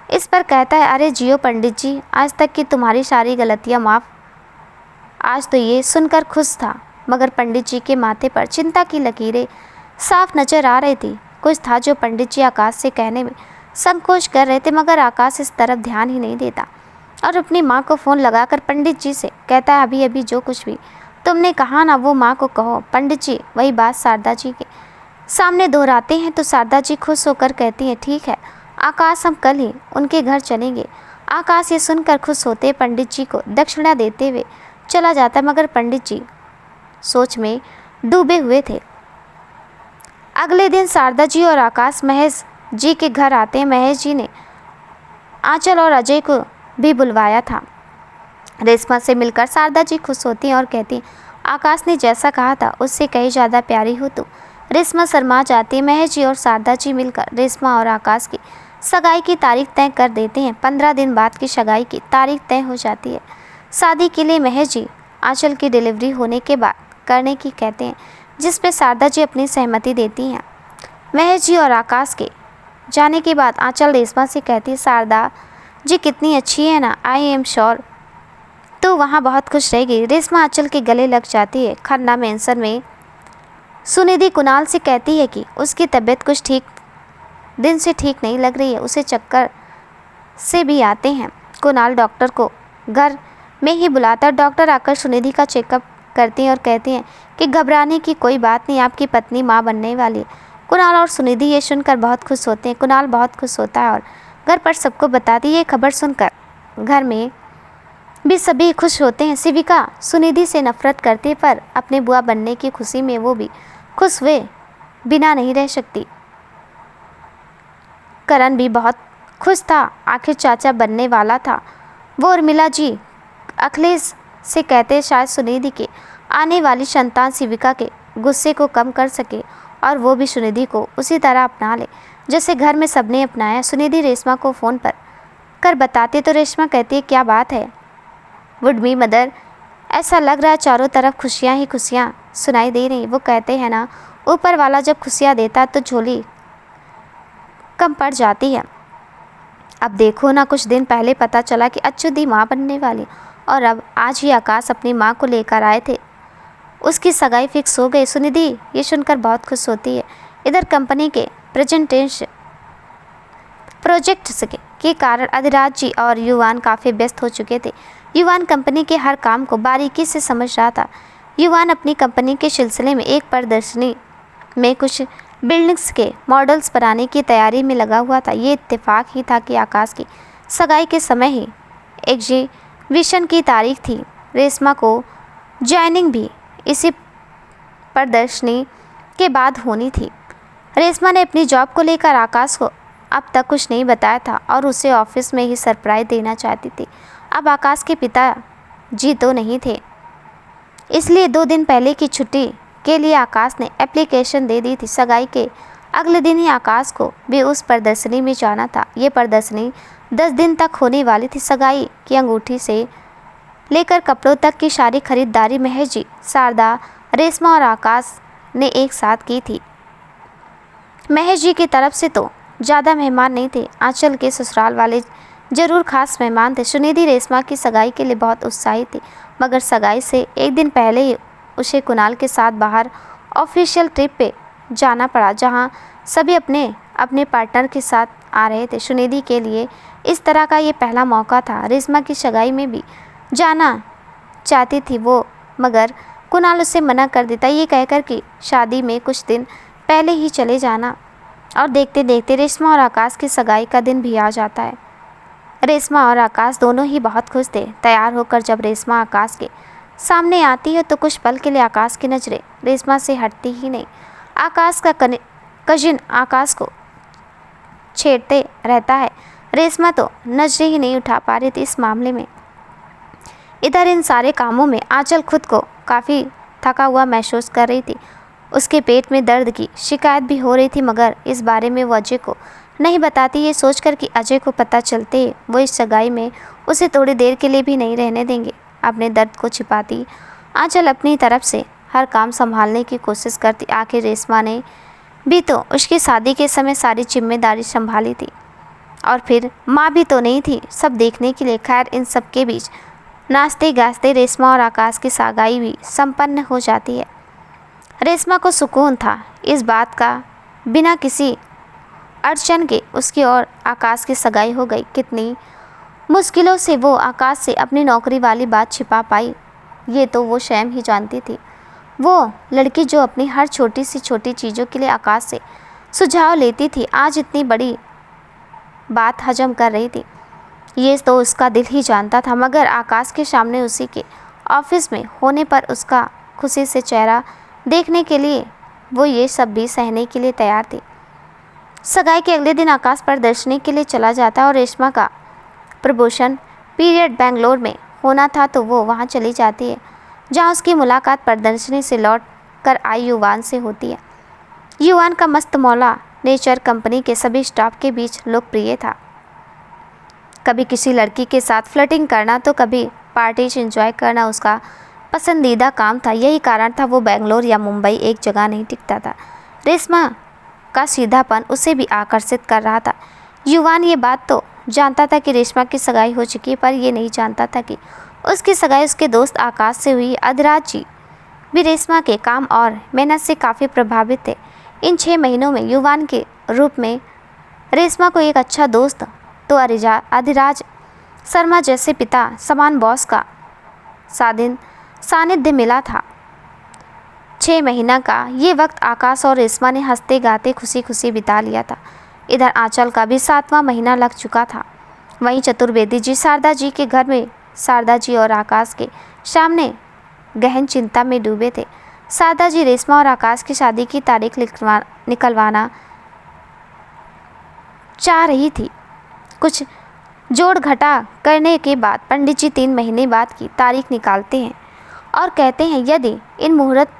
इस पर कहता है, अरे जियो पंडित जी, आज तक की तुम्हारी सारी गलतियाँ माफ़। आज तो ये सुनकर खुश था, मगर पंडित जी के माथे पर चिंता की लकीरें साफ नजर आ रही थी। कुछ था जो पंडित जी आकाश से कहने में संकोच कर रहे थे, मगर आकाश इस तरफ ध्यान ही नहीं देता और अपनी माँ को फ़ोन लगाकर पंडित जी से कहता है, अभी अभी जो कुछ भी तुमने कहा ना वो माँ को कहो। पंडित जी वही बात शारदा जी के सामने दोहराते हैं तो शारदा जी खुश होकर कहती हैं, ठीक है आकाश, हम कल ही उनके घर चलेंगे। आकाश ये सुनकर खुश होते पंडित जी को दक्षिणा देते हुए चला जाता, मगर पंडित जी सोच में डूबे हुए थे। अगले दिन शारदा जी और आकाश महेश जी के घर आते हैं। महेश जी ने आंचल और अजय को भी बुलवाया था। रेशमा से मिलकर शारदा जी खुश होती हैं और कहती हैं, आकाश ने जैसा कहा था उससे कहीं ज़्यादा प्यारी हो तुम। रेशमा शर्मा जाती है। महेश जी और शारदा जी मिलकर रेशमा और आकाश की सगाई की तारीख तय कर देते हैं। 15 दिन बाद की सगाई की तारीख तय हो जाती है। शादी के लिए महेश जी आंचल की डिलीवरी होने के बाद करने की कहते हैं, जिस पे शारदा जी अपनी सहमति देती हैं। महेश जी और आकाश के जाने के बाद आंचल रेशमा से कहती है, शारदा जी कितनी अच्छी है ना, आई एम श्योर तो वहाँ बहुत खुश रहेगी। रेशमा आंचल के गले लग जाती है। खन्ना मेंशन में सुनिधि कुणाल से कहती है कि उसकी तबीयत कुछ दिन से ठीक नहीं लग रही है, उसे चक्कर से भी आते हैं। कुणाल डॉक्टर को घर में ही बुलाता है। डॉक्टर आकर सुनिधि का चेकअप करती हैं और कहती हैं कि घबराने की कोई बात नहीं, आपकी पत्नी माँ बनने वाली है। कुणाल और सुनिधि ये सुनकर बहुत खुश होते हैं। कुणाल बहुत खुश होता है और घर पर सबको बताती है। ये खबर सुनकर घर में भी सभी खुश होते हैं। शिविका सुनिधि से नफरत करती है, पर अपने बुआ बनने की खुशी में वो भी खुश हुए बिना नहीं रह सकती। करण भी बहुत खुश था, आखिर चाचा बनने वाला था वो। उर्मिला जी अखिलेश से कहते शायद सुनिधि के आने वाली संतान शिविका के गुस्से को कम कर सके और वो भी सुनिधि को उसी तरह अपना ले जैसे घर में सबने अपनाया। सुनिधि रेशमा को फ़ोन पर कर बताती तो रेशमा कहती है, क्या बात है वुड मी मदर, ऐसा लग रहा है चारों तरफ खुशियाँ ही खुशियाँ सुनाई दे रही। वो कहते हैं ना, ऊपर वाला जब खुशियाँ देता तो झोली कम पड़ जाती है। अब देखो ना, कुछ दिन पहले पता चला कि अच्छू दी माँ बनने वाली और अब आज ही आकाश अपनी माँ को लेकर आए थे, उसकी सगाई फिक्स हो गई। सुनिधि ये सुनकर बहुत खुश होती है। इधर कंपनी के प्रोजेक्ट्स के कारण अधिराज जी और युवान काफ़ी व्यस्त हो चुके थे। युवान कंपनी के हर काम को बारीकी से समझ रहा था। युवान अपनी कंपनी के सिलसिले में एक प्रदर्शनी में कुछ बिल्डिंग्स के मॉडल्स बनाने की तैयारी में लगा हुआ था। ये इत्तेफाक ही था कि आकाश की सगाई के समय ही एग्जीबिशन की तारीख थी। रेशमा को ज्वाइनिंग भी इसी प्रदर्शनी के बाद होनी थी। रेशमा ने अपनी जॉब को लेकर आकाश को अब तक कुछ नहीं बताया था और उसे ऑफिस में ही सरप्राइज देना चाहती थी। अब आकाश के पिता जी तो नहीं थे, इसलिए 2 दिन पहले की छुट्टी के लिए आकाश ने एप्लीकेशन दे दी थी। सगाई के अगले दिन ही आकाश को भी उस प्रदर्शनी में जाना था। ये प्रदर्शनी 10 दिन तक होने वाली थी। सगाई की अंगूठी से लेकर कपड़ों तक की सारी खरीदारी महेश जी, शारदा, रेशमा और आकाश ने एक साथ की थी। महेश जी की तरफ से तो ज़्यादा मेहमान नहीं थे, आंचल के ससुराल वाले ज़रूर खास मेहमान थे। सुनिधि रेशमा की सगाई के लिए बहुत उत्साहित थी, मगर सगाई से एक दिन पहले ही उसे कुणाल के साथ बाहर ऑफिशियल ट्रिप पे जाना पड़ा, जहां सभी अपने अपने पार्टनर के साथ आ रहे थे। सुनिधि के लिए इस तरह का ये पहला मौका था। रेशमा की सगाई में भी जाना चाहती थी वो, मगर कुणाल उसे मना कर देता, ये कहकर कि शादी में कुछ दिन पहले ही चले जाना। और देखते देखते रेशमा और आकाश की सगाई का दिन भी आ जाता है। रेशमा और आकाश दोनों ही बहुत खुश थे। तैयार होकर जब रेशमा आकाश के सामने आती है तो कुछ पल के लिए आकाश की नज़रें रेशमा से हटती ही नहीं। आकाश का कजिन आकाश को छेड़ते रहता है, रेशमा तो नजरें ही नहीं उठा पा रही थी इस मामले में। इधर इन सारे कामों में आंचल खुद को काफ़ी थका हुआ महसूस कर रही थी। उसके पेट में दर्द की शिकायत भी हो रही थी, मगर इस बारे में वो अजय को नहीं बताती, ये सोचकर कि अजय को पता चलते ही वो इस सगाई में उसे थोड़ी देर के लिए भी नहीं रहने देंगे। अपने दर्द को छिपाती आंचल अपनी तरफ से हर काम संभालने की कोशिश करती। आखिर रेशमा ने भी तो उसकी शादी के समय सारी जिम्मेदारी संभाली थी, और फिर माँ भी तो नहीं थी सब देखने के लिए। खैर, इन सब के बीच नाचते गाजते रेशमा और आकाश की सगाई भी संपन्न हो जाती है। रेशमा को सुकून था इस बात का, बिना किसी अड़चन के उसकी और आकाश की सगाई हो गई। कितनी मुश्किलों से वो आकाश से अपनी नौकरी वाली बात छिपा पाई, ये तो वो स्वयं ही जानती थी। वो लड़की जो अपनी हर छोटी सी छोटी चीज़ों के लिए आकाश से सुझाव लेती थी, आज इतनी बड़ी बात हजम कर रही थी, ये तो उसका दिल ही जानता था। मगर आकाश के सामने उसी के ऑफिस में होने पर उसका खुशी से चेहरा देखने के लिए वो ये सब भी सहने के लिए तैयार थी। सगाई के अगले दिन आकाश प्रदर्शनी के लिए चला जाता और रेशमा का प्रमोशन पीरियड बेंगलोर में होना था, तो वो वहाँ चली जाती है, जहाँ उसकी मुलाकात प्रदर्शनी से लौट कर आई युवान से होती है। युवान का मस्त मौला नेचर कंपनी के सभी स्टाफ के बीच लोकप्रिय था। कभी किसी लड़की के साथ फ्लर्टिंग करना तो कभी पार्टीज एंजॉय करना उसका पसंदीदा काम था। यही कारण था वो बेंगलोर या मुंबई एक जगह नहीं टिकता था। रेशमा का सीधापन उसे भी आकर्षित कर रहा था। युवान ये बात तो जानता था कि रेशमा की सगाई हो चुकी है, पर ये नहीं जानता था कि उसकी सगाई उसके दोस्त आकाश से हुई। अधिराज जी भी रेशमा के काम और मेहनत से काफ़ी प्रभावित थे। इन 6 महीनों में युवान के रूप में रेशमा को एक अच्छा दोस्त तो अधिराज शर्मा जैसे पिता समान बॉस का सानिध्य मिला था। 6 महीना का ये वक्त आकाश और रेशमा ने हंसते गाते खुशी खुशी बिता लिया था। इधर आंचल का भी 7वां महीना लग चुका था। वहीं चतुर्वेदी जी शारदा जी के घर में शारदा जी और आकाश के सामने गहन चिंता में डूबे थे। शारदा जी रेशमा और आकाश की शादी की तारीख निकलवाना चाह रही थी। कुछ जोड़ घटा करने के बाद पंडित जी 3 महीने बाद की तारीख निकालते हैं और कहते हैं यदि इन मुहूर्त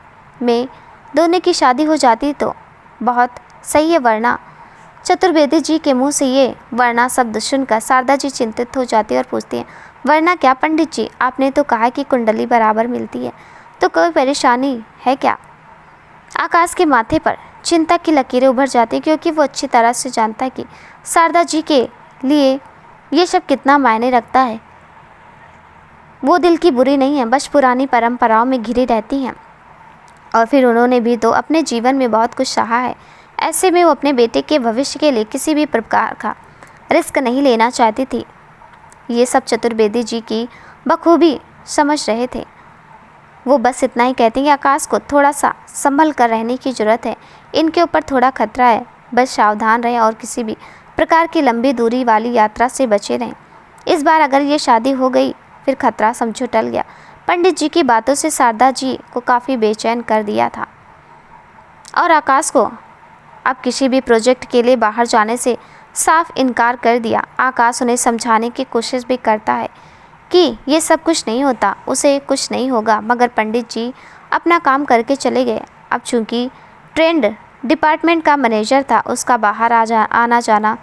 में दोनों की शादी हो जाती तो बहुत सही है, वरना चतुर्वेदी जी के मुंह से ये वरना शब्द सुनकर शारदा जी चिंतित हो जाती और पूछती हैं, वरना क्या पंडित जी? आपने तो कहा कि कुंडली बराबर मिलती है, तो कोई परेशानी है क्या? आकाश के माथे पर चिंता की लकीरें उभर जाती, क्योंकि वो अच्छी तरह से जानता है कि शारदा जी के लिए ये सब कितना मायने रखता है। वो दिल की बुरी नहीं है, बस पुरानी परंपराओं में घिरी रहती हैं, और फिर उन्होंने भी तो अपने जीवन में बहुत कुछ सहा है। ऐसे में वो अपने बेटे के भविष्य के लिए किसी भी प्रकार का रिस्क नहीं लेना चाहती थी। ये सब चतुर्वेदी जी की बखूबी समझ रहे थे। वो बस इतना ही कहते हैं कि आकाश को थोड़ा सा संभल कर रहने की ज़रूरत है, इनके ऊपर थोड़ा खतरा है, बस सावधान रहें और किसी भी प्रकार की लंबी दूरी वाली यात्रा से बचे रहें। इस बार अगर ये शादी हो गई फिर खतरा समझो टल गया। पंडित जी की बातों से शारदा जी को काफ़ी बेचैन कर दिया था, और आकाश को अब किसी भी प्रोजेक्ट के लिए बाहर जाने से साफ इनकार कर दिया। आकाश उन्हें समझाने की कोशिश भी करता है कि ये सब कुछ नहीं होता, उसे कुछ नहीं होगा, मगर पंडित जी अपना काम करके चले गए। अब चूँकि ट्रेंड डिपार्टमेंट का मैनेजर था, उसका बाहर आना जाना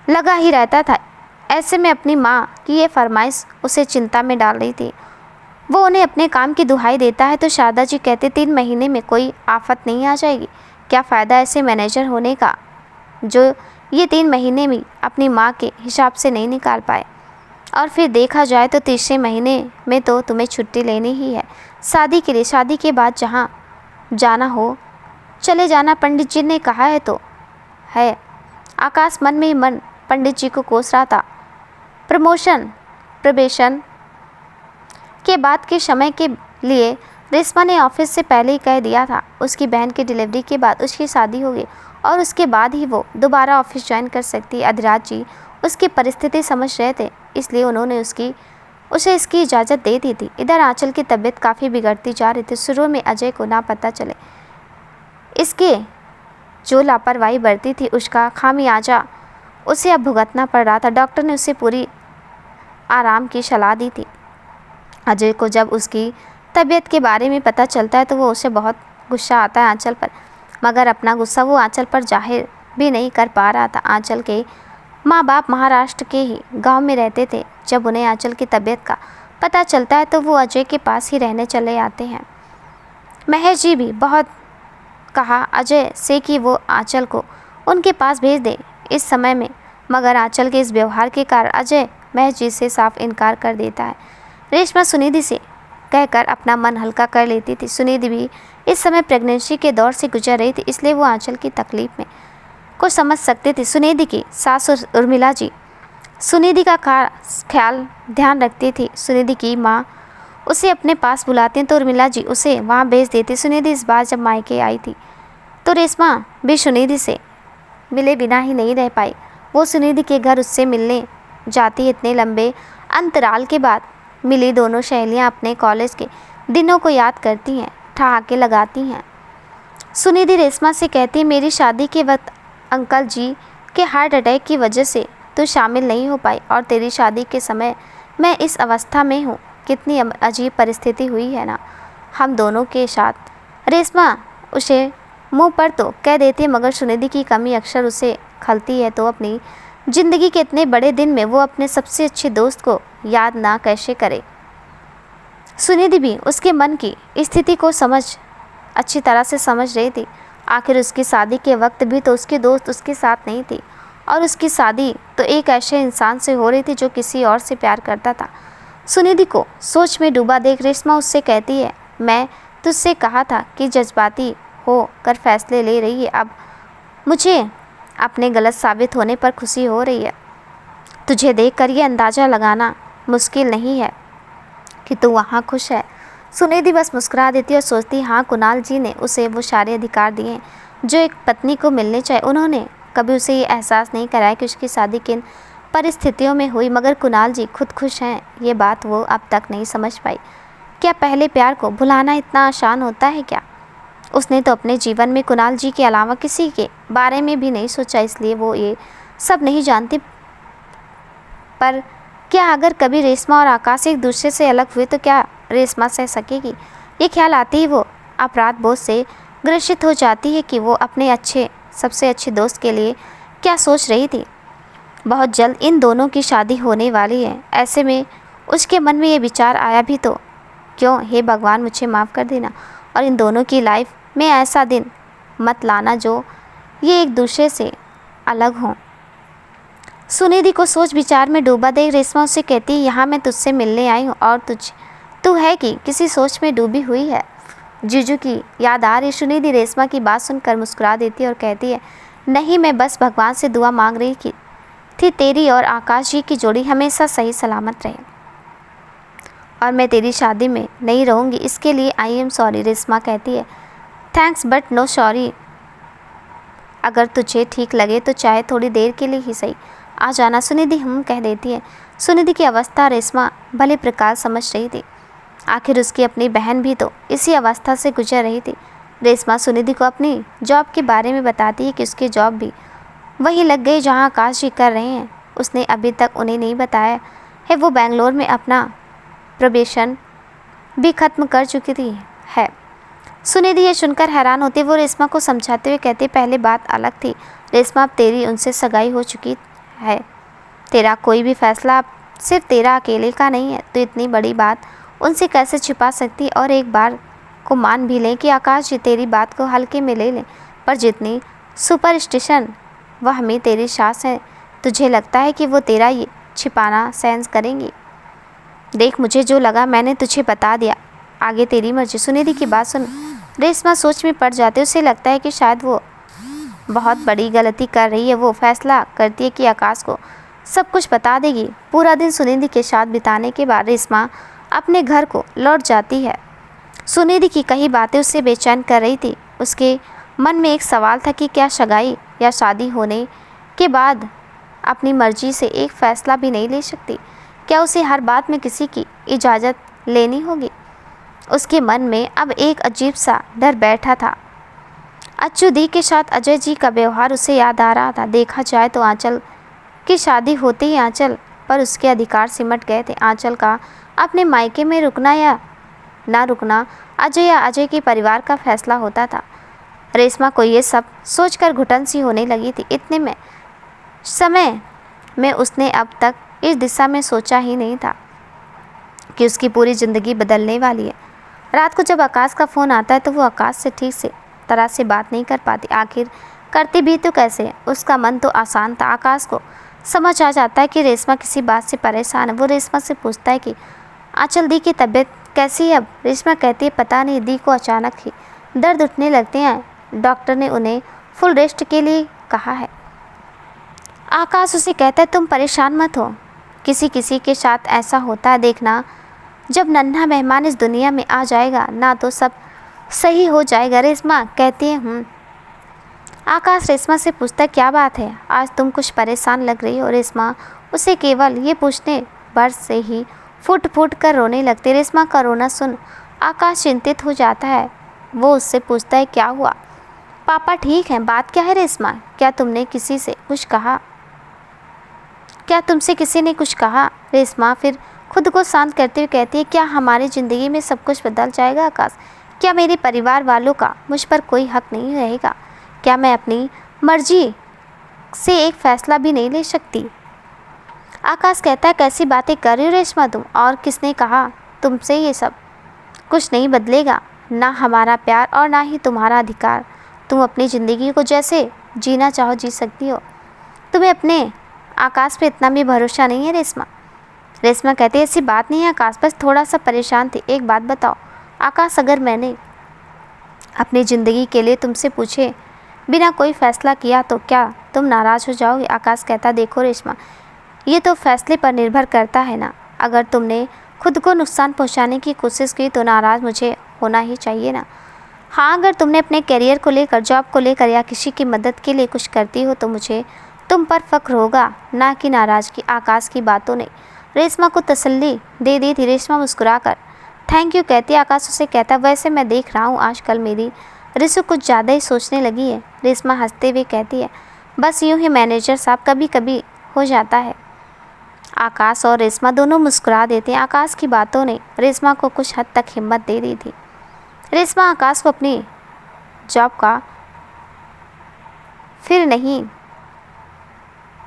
लगा ही रहता था। ऐसे में अपनी माँ की ये फरमाइश उसे चिंता में डाल रही थी। वो उन्हें अपने काम की दुहाई देता है तो शारदा जी कहते 3 महीने में कोई आफत नहीं आ जाएगी। क्या फ़ायदा ऐसे मैनेजर होने का जो ये 3 महीने में अपनी माँ के हिसाब से नहीं निकाल पाए, और फिर देखा जाए तो 3रे महीने में तो तुम्हें छुट्टी लेनी ही है शादी के लिए। शादी के बाद जहाँ जाना हो चले जाना, पंडित जी ने कहा है तो है। आकाश मन में ही मन पंडित जी को कोस रहा था। प्रोबेशन के बाद के समय के लिए रेशमा ने ऑफिस से पहले ही कह दिया था। उसकी बहन की डिलीवरी के बाद उसकी शादी होगी और उसके बाद ही वो दोबारा ऑफिस ज्वाइन कर सकती है। अधिराज जी उसकी परिस्थिति समझ रहे थे, इसलिए उन्होंने उसे इसकी इजाज़त दे दी थी। इधर आंचल की तबीयत काफ़ी बिगड़ती जा रही थी। शुरू में अजय को ना पता चले इसके जो लापरवाही बरती थी उसका खामियाजा उसे अब भुगतना पड़ रहा था। डॉक्टर ने उसे पूरी आराम की सलाह दी थी। अजय को जब उसकी तबीयत के बारे में पता चलता है तो वो उसे बहुत गुस्सा आता है आंचल पर, मगर अपना गुस्सा वो आंचल पर जाहिर भी नहीं कर पा रहा था। आंचल के माँ बाप महाराष्ट्र के ही गांव में रहते थे। जब उन्हें आंचल की तबीयत का पता चलता है तो वो अजय के पास ही रहने चले आते हैं। महेश जी भी बहुत कहा अजय से कि वो आंचल को उनके पास भेज दे इस समय में, मगर आंचल के इस व्यवहार के कारण अजय महेश जी से साफ इनकार कर देता है। रेशमा सुनिधि से कहकर अपना मन हल्का कर लेती थी। सुनिधि भी इस समय प्रेगनेंसी के दौर से गुजर रही थी, इसलिए वो आंचल की तकलीफ में को समझ सकते थे। सुनिधि की सास उर्मिला जी सुनिधि का ख्याल ध्यान रखती थी। सुनिधि की माँ उसे अपने पास बुलाती तो उर्मिला जी उसे वहाँ भेज देती। सुनिधि इस बार जब मायके आई थी तो रेशमा भी सुनिधि से मिले बिना ही नहीं रह पाई। वो सुनिधि के घर उससे मिलने जाती। इतने लंबे अंतराल के बाद मिली दोनों सहेलियाँ अपने कॉलेज के दिनों को याद करती हैं, ठहाके लगाती हैं। सुनिधि रेशमा से कहती है मेरी शादी के वक्त अंकल जी के हार्ट अटैक की वजह से तू शामिल नहीं हो पाई और तेरी शादी के समय मैं इस अवस्था में हूँ। कितनी अजीब परिस्थिति हुई है ना हम दोनों के साथ। रेशमा उसे मुंह पर तो कह देती है, मगर सुनिधि की कमी अक्सर उसे खलती है। तो अपनी ज़िंदगी के इतने बड़े दिन में वो अपने सबसे अच्छे दोस्त को याद ना कैसे करे। सुनिधि भी उसके मन की स्थिति को अच्छी तरह से समझ रही थी। आखिर उसकी शादी के वक्त भी तो उसके दोस्त उसके साथ नहीं थी, और उसकी शादी तो एक ऐसे इंसान से हो रही थी जो किसी और से प्यार करता था। सुनिधि को सोच में डूबा देख रेशमा उससे कहती है मैं तुझसे कहा था कि जज्बाती हो कर फैसले ले रही है। अब मुझे अपने गलत साबित होने पर खुशी हो रही है। तुझे देखकर ये अंदाज़ा लगाना मुश्किल नहीं है कि तू वहाँ खुश है। सुनिधि बस मुस्कुरा देती और सोचती हाँ कुणाल जी ने उसे वो सारे अधिकार दिए हैं जो एक पत्नी को मिलने चाहिए। उन्होंने कभी उसे ये एहसास नहीं कराया कि उसकी शादी किन परिस्थितियों में हुई, मगर कुणाल जी खुद खुश हैं ये बात वो अब तक नहीं समझ पाई। क्या पहले प्यार को भुलाना इतना आसान होता है क्या? उसने तो अपने जीवन में कुणाल जी के अलावा किसी के बारे में भी नहीं सोचा, इसलिए वो ये सब नहीं जानती। पर क्या अगर कभी रेशमा और आकाश एक दूसरे से अलग हुए तो क्या रेशमा सह सकेगी? ये ख्याल आते ही वो अपराध बोध से ग्रसित हो जाती है कि वो अपने सबसे अच्छे दोस्त के लिए क्या सोच रही थी। बहुत जल्द इन दोनों की शादी होने वाली है। ऐसे में उसके मन में ये विचार आया भी तो क्यों, हे भगवान मुझे माफ़ कर देना और इन दोनों की लाइफ में ऐसा दिन मत लाना जो ये एक दूसरे से अलग हों। सुनिधि को सोच विचार में डूबा देख रेशमा उससे कहती है यहाँ मैं तुझसे मिलने आई हूँ और तू है कि किसी सोच में डूबी हुई है? जीजू की याद आ रही? सुनिधि रेशमा की बात सुनकर मुस्कुरा देती है और कहती है नहीं, मैं बस भगवान से दुआ मांग रही थी तेरी और आकाश जी की जोड़ी हमेशा सही सलामत रहे और मैं तेरी शादी में नहीं रहूँगी, इसके लिए आई एम सॉरी। रेशमा कहती है थैंक्स बट नो सॉरी। अगर तुझे ठीक लगे तो चाहे थोड़ी देर के लिए ही सही आ जाना। सुनिधि हम कह देती है। सुनिधि की अवस्था रेशमा भले प्रकार समझ रही थी। आखिर उसकी अपनी बहन भी तो इसी अवस्था से गुजर रही थी। रेशमा सुनिधि को अपनी जॉब के बारे में बताती है कि उसकी जॉब भी वही लग गई जहाँ आकाश जी कर रहे हैं। उसने अभी तक उन्हें नहीं बताया है वो बेंगलोर में अपना प्रोबेशन भी ख़त्म कर चुकी है। सुनिधि ये सुनकर हैरान होती है। वो रेशमा को समझाते हुए कहती पहले बात अलग थी रेशमा, अब तेरी उनसे सगाई हो चुकी है। तेरा कोई भी फैसला अब सिर्फ तेरा अकेले का नहीं है। तो इतनी बड़ी बात उनसे कैसे छिपा सकती? और एक बार को मान भी लें कि आकाश जी तेरी बात को हल्के में ले लें, पर जितनी सुपरस्टिशन वह हमें तेरी सास है, तुझे लगता है कि वो तेरा ये छिपाना सेंस करेंगी? देख मुझे जो लगा मैंने तुझे बता दिया, आगे तेरी मर्जी। सुनिधि की बात सुन रेशमा सोच में पड़ जाती है। उसे लगता है कि शायद वो बहुत बड़ी गलती कर रही है। वो फैसला करती है कि आकाश को सब कुछ बता देगी। पूरा दिन सुनिधि के साथ बिताने के बाद रेशमा अपने घर को लौट जाती है। सुनिधि की कई बातें उसे बेचैन कर रही थी। उसके मन में एक सवाल था कि क्या सगाई या शादी होने के बाद अपनी मर्जी से एक फ़ैसला भी नहीं ले सकती? क्या उसे हर बात में किसी की इजाज़त लेनी होगी? उसके मन में अब एक अजीब सा डर बैठा था। अच्चू दी के साथ अजय जी का व्यवहार उसे याद आ रहा था। देखा जाए तो आंचल कि शादी होते ही आंचल पर उसके अधिकार सिमट गए थे। आंचल का अपने मायके में रुकना या ना रुकना अजय या अजय के परिवार का फैसला होता था। रेशमा को ये सब सोचकर घुटन सी होने लगी थी। इतने में समय में उसने अब तक इस दिशा में सोचा ही नहीं था कि उसकी पूरी ज़िंदगी बदलने वाली है। रात को जब आकाश का फ़ोन आता है तो वो आकाश से ठीक से तरह से बात नहीं कर पाती। आखिर करती भी तो कैसे? उसका मन तो आसान था। आकाश को समझ आ जाता है कि रेशमा किसी बात से परेशान है। वो रेशमा से पूछता है कि आंचल दी की तबीयत कैसी है अब? रेशमा कहती है पता नहीं, दी को अचानक ही दर्द उठने लगते हैं। डॉक्टर ने उन्हें फुल रेस्ट के लिए कहा है। आकाश उसे कहता है तुम परेशान मत हो, किसी किसी के साथ ऐसा होता है, देखना जब नन्हा मेहमान इस दुनिया में आ जाएगा ना तो सब सही हो जाएगा। रेशमा कहती है आकाश रेशमा से पूछता है क्या बात है, आज तुम कुछ परेशान लग रही हो। रेशमा उसे केवल ये पूछने भर से ही फुट फुट कर रोने लगती। रेशमा का रोना सुन आकाश चिंतित हो जाता है। वो उससे पूछता है क्या हुआ? पापा ठीक हैं। बात क्या है रेशमा? क्या तुमने किसी से कुछ कहा? क्या तुमसे किसी ने कुछ कहा? रेशमा फिर खुद को शांत करते हुए कहती है क्या हमारी ज़िंदगी में सब कुछ बदल जाएगा आकाश? क्या मेरे परिवार वालों का मुझ पर कोई हक नहीं रहेगा? क्या मैं अपनी मर्जी से एक फ़ैसला भी नहीं ले सकती? आकाश कहता है कैसी बातें कर रही हो रेशमा तुम, और किसने कहा तुमसे ये सब? कुछ नहीं बदलेगा, ना हमारा प्यार और ना ही तुम्हारा अधिकार। तुम अपनी ज़िंदगी को जैसे जीना चाहो जी सकती हो। तुम्हें अपने आकाश पे इतना भी भरोसा नहीं है रेशमा? रेशमा कहती है ऐसी बात नहीं है आकाश, बस थोड़ा सा परेशान थी। एक बात बताओ आकाश, अगर मैंने अपनी ज़िंदगी के लिए तुमसे पूछे बिना कोई फ़ैसला किया तो क्या तुम नाराज़ हो जाओगे? आकाश कहता देखो रेशमा, ये तो फैसले पर निर्भर करता है ना। अगर तुमने खुद को नुकसान पहुंचाने की कोशिश की तो नाराज़ मुझे होना ही चाहिए ना। हाँ, अगर तुमने अपने करियर को लेकर, जॉब को लेकर या किसी की मदद के लिए कुछ करती हो तो मुझे तुम पर फ़ख्र होगा, ना कि नाराज़गी। आकाश की बातों ने रेशमा को तसल्ली दे दी थी। रेशमा मुस्कुराकर थैंक यू कहती है। आकाश उसे कहता वैसे मैं देख रहा हूँ आजकल मेरी रिसु कुछ ज़्यादा ही सोचने लगी है। रेशमा हंसते हुए कहती है बस यूँ ही मैनेजर साहब, कभी कभी हो जाता है। आकाश और रेशमा दोनों मुस्कुरा देते हैं। आकाश की बातों ने रेशमा को कुछ हद तक हिम्मत दे दी थी। रेशमा आकाश को अपनी जॉब का फिर नहीं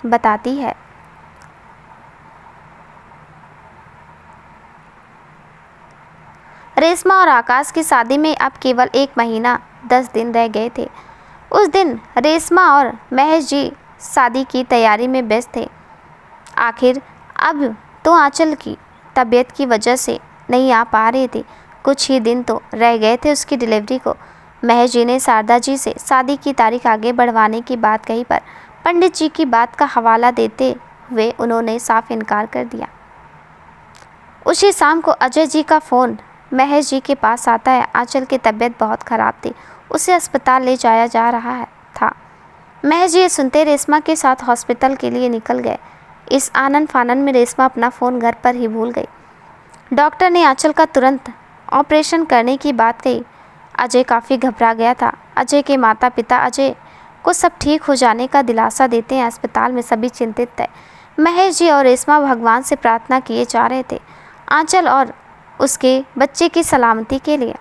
बताती है। रेशमा और आकाश की शादी में अब केवल 1 महीना 10 दिन रह गए थे। उस दिन रेशमा और महेश जी शादी की तैयारी में व्यस्त थे। आखिर अब तो आंचल की तबीयत की वजह से नहीं आ पा रही थी। कुछ ही दिन तो रह गए थे उसकी डिलीवरी को। महेश जी ने शारदा जी से शादी की तारीख आगे बढ़वाने की बात कही, पर पंडित जी की बात का हवाला देते हुए उन्होंने साफ इनकार कर दिया। उसी शाम को अजय जी का फ़ोन महेश जी के पास आता है। आंचल की तबीयत बहुत ख़राब थी, उसे अस्पताल ले जाया जा रहा था। महेश जी ये सुनते रेशमा के साथ हॉस्पिटल के लिए निकल गए। इस आनन फानन में रेशमा अपना फ़ोन घर पर ही भूल गई। डॉक्टर ने आंचल का तुरंत ऑपरेशन करने की बात कही। अजय काफ़ी घबरा गया था। अजय के माता पिता अजय को सब ठीक हो जाने का दिलासा देते हैं। अस्पताल में सभी चिंतित थे। महेश जी और रेशमा भगवान से प्रार्थना किए जा रहे थे आंचल और उसके बच्चे की सलामती के लिए।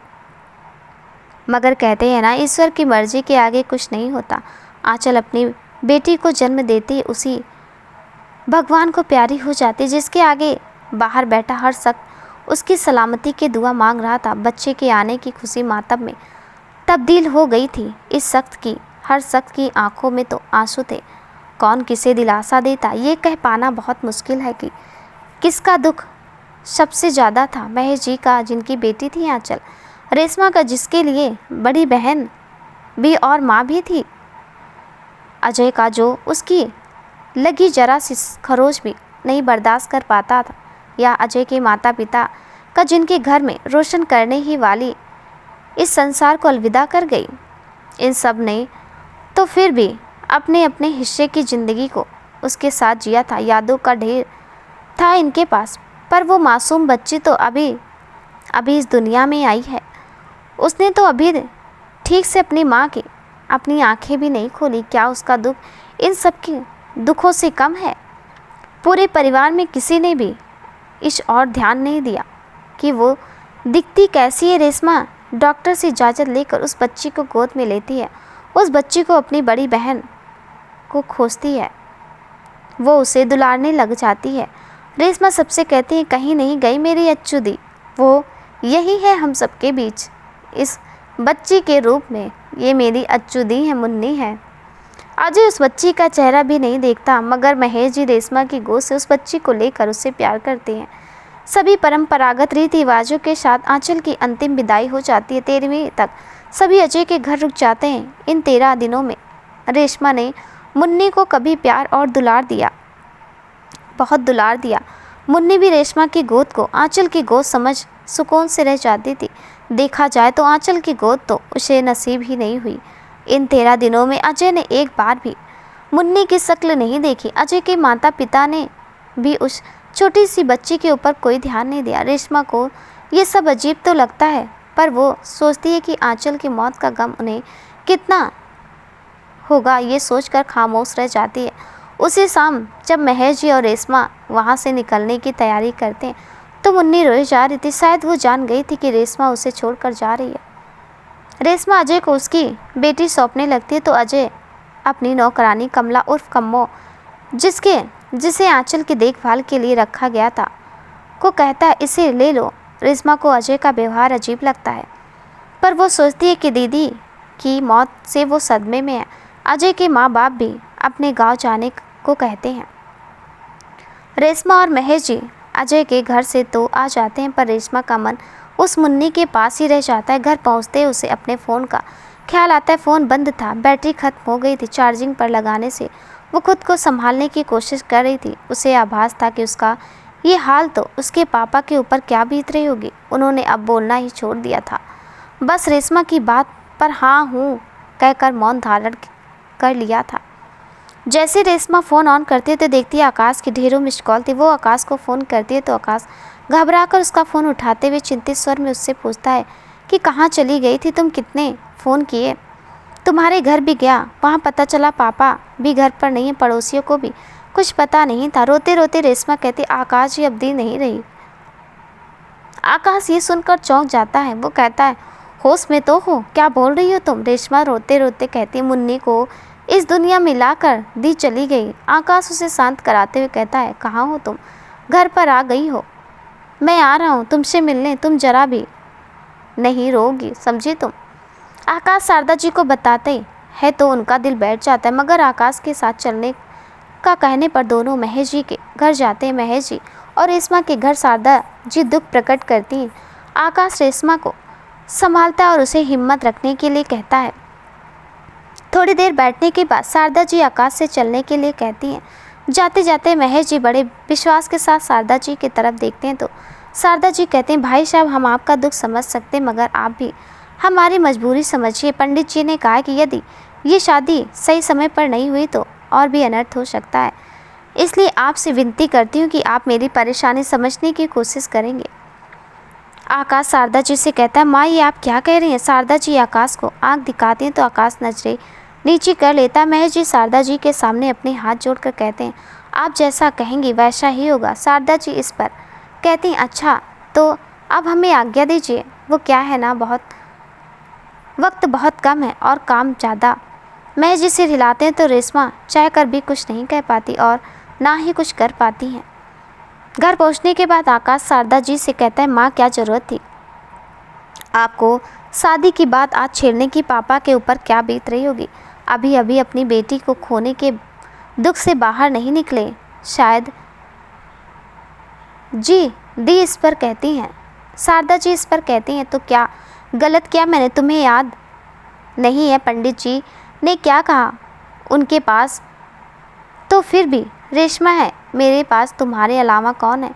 मगर कहते हैं ना, ईश्वर की मर्जी के आगे कुछ नहीं होता। आंचल अपनी बेटी को जन्म देती उसी भगवान को प्यारी हो जाती जिसके आगे बाहर बैठा हर शख्स उसकी सलामती की दुआ मांग रहा था। बच्चे के आने की खुशी मातम में तब्दील हो गई थी। इस हर शख्स की आंखों में तो आंसू थे। कौन किसे दिलासा देता ये कह पाना बहुत मुश्किल है कि किसका दुख सबसे ज़्यादा था। महेश जी का, जिनकी बेटी थी आंचल, रेशमा का, जिसके लिए बड़ी बहन भी और माँ भी थी, अजय का, जो उसकी लगी जरा सी खरोच भी नहीं बर्दाश्त कर पाता था, या अजय के माता पिता का, जिनके घर में रोशन करने ही वाली इस संसार को अलविदा कर गई। इन सब ने तो फिर भी अपने अपने हिस्से की ज़िंदगी को उसके साथ जिया था। यादों का ढेर था इनके पास, पर वो मासूम बच्ची तो अभी इस दुनिया में आई है। उसने तो अभी ठीक से अपनी माँ की अपनी आंखें भी नहीं खोली। क्या उसका दुख इन सब के दुखों से कम है? पूरे परिवार में किसी ने भी इस और ध्यान नहीं दिया कि वो दिखती कैसी है। रेशमा डॉक्टर से इजाज़त लेकर उस बच्ची को गोद में लेती है। उस बच्ची को अपनी बड़ी बहन को खोजती है, वो उसे दुलारने लग जाती है। रेशमा सबसे कहती है, कहीं नहीं गई मेरी अच्छू दी, वो यही है हम सबके बीच इस बच्ची के रूप में। ये मेरी अच्छू दी है, मुन्नी है। अजय उस बच्ची का चेहरा भी नहीं देखता, मगर महेश जी रेशमा की गोद से उस बच्ची को लेकर उससे प्यार करते हैं। सभी परंपरागत रीति रिवाजों के साथ आंचल की अंतिम विदाई हो जाती है। 13वीं तक सभी अजय के घर रुक जाते हैं। इन 13 दिनों में रेशमा ने मुन्नी को कभी प्यार और दुलार दिया, बहुत दुलार दिया। मुन्नी भी रेशमा की गोद को आंचल की गोद समझ सुकून से रह जाती थी। देखा जाए तो आंचल की गोद तो उसे नसीब ही नहीं हुई। इन 13 दिनों में अजय ने एक बार भी मुन्नी की शक्ल नहीं देखी। अजय के माता पिता ने भी उस छोटी सी बच्ची के ऊपर कोई ध्यान नहीं दिया। रेशमा को ये सब अजीब तो लगता है, पर वो सोचती है कि आंचल की मौत का गम उन्हें कितना होगा, ये सोचकर खामोश रह जाती है। उसी शाम जब महेश जी और रेशमा वहाँ से निकलने की तैयारी करते हैं तो मुन्नी रोए जा रही थी। शायद वो जान गई थी कि रेशमा उसे छोड़कर जा रही है। रेशमा अजय को उसकी बेटी सौंपने लगती है तो अजय अपनी नौकरानी कमला उर्फ कम्मो, जिसे आंचल की देखभाल के लिए रखा गया था, को कहता है, इसे ले लो। रेशमा को अजय का व्यवहार अजीब लगता है, पर वो सोचती है कि दीदी की मौत से वो सदमे में है। अजय के माँ बाप भी अपने गांव जाने को कहते हैं। रेशमा और महेश जी अजय के घर से तो आ जाते हैं, पर रेशमा का मन उस मुन्नी के पास ही रह जाता है। घर पहुंचते उसे अपने फ़ोन का ख्याल आता है। फ़ोन बंद था, बैटरी खत्म हो गई थी। चार्जिंग पर लगाने से वो खुद को संभालने की कोशिश कर रही थी। उसे आभास था कि उसका ये हाल तो उसके पापा के ऊपर क्या बीत रही होगी। उन्होंने अब बोलना ही छोड़ दिया था, बस रेशमा की बात पर हाँ हूँ कहकर मौन धारण कर लिया था। जैसे रेशमा फ़ोन ऑन करती है तो देखती है आकाश की ढेरों मिस्ड कॉल थी। वो आकाश को फ़ोन करती है तो आकाश घबराकर उसका फ़ोन उठाते हुए चिंतित स्वर में उससे पूछता है कि कहाँ चली गई थी तुम, कितने फ़ोन किए, तुम्हारे घर भी गया, वहाँ पता चला पापा भी घर पर नहीं है, पड़ोसियों को भी कुछ पता नहीं था। रोते रोते रेशमा कहती, आकाश जी अब दी नहीं रही। आकाश ये सुनकर चौंक जाता है। वो कहता है, होश में तो हो, क्या बोल रही हो तुम। रेशमा रोते रोते कहती, मुन्नी को इस दुनिया में लाकर दी चली गई। आकाश उसे शांत कराते हुए कहता है, कहाँ हो तुम, घर पर आ गई हो, मैं आ रहा हूँ तुमसे मिलने, तुम जरा भी नहीं रोगी, समझी तुम। आकाश शारदा जी को बताते हैं तो उनका दिल बैठ जाता है, मगर आकाश के साथ चलने का कहने पर दोनों महेश जी के घर जाते हैं। महेश जी और रेशमा के घर शारदा जी दुख प्रकट करती हैं। आकाश रेशमा को संभालता है और उसे हिम्मत रखने के लिए कहता है। थोड़ी देर बैठने के बाद शारदा जी आकाश से चलने के लिए कहती हैं। जाते जाते महेश जी बड़े विश्वास के साथ शारदा जी की तरफ देखते हैं तो शारदा जी कहते हैं, भाई साहब हम आपका दुख समझ सकते हैं, मगर आप भी हमारी मजबूरी समझिए। पंडित जी ने कहा कि यदि ये शादी सही समय पर नहीं हुई तो और भी अनर्थ हो सकता है, इसलिए आपसे विनती करती हूँ कि आप मेरी परेशानी समझने की कोशिश करेंगे। आकाश शारदा जी से कहता है, माँ ये आप क्या कह रही हैं। शारदा जी आकाश को आंख दिखाती हैं तो आकाश नजरें नीचे कर लेता है। महेश जी शारदा जी के सामने अपने हाथ जोड़कर कहते हैं, आप जैसा कहेंगी वैसा ही होगा। शारदा जी इस पर कहती हैं, अच्छा तो अब हमें आज्ञा दीजिए। वो क्या है ना, वक्त बहुत कम है और काम ज़्यादा। महेश जी सिर हिलाते हैं तो रेशमा चाह कर भी कुछ नहीं कह पाती और ना ही कुछ कर पाती हैं। घर पहुंचने के बाद आकाश शारदा जी से कहता है, माँ क्या ज़रूरत थी आपको शादी की बात आज छेड़ने की, पापा के ऊपर क्या बीत रही होगी। अभी अभी अपनी बेटी को खोने के दुख से बाहर नहीं निकले शायद। जी दी इस पर कहती हैं, शारदा जी इस पर कहती हैं, तो क्या गलत किया मैंने, तुम्हें याद नहीं है पंडित जी ने क्या कहा उनके पास, तो फिर भी रेशमा है मेरे पास, तुम्हारे अलावा कौन है।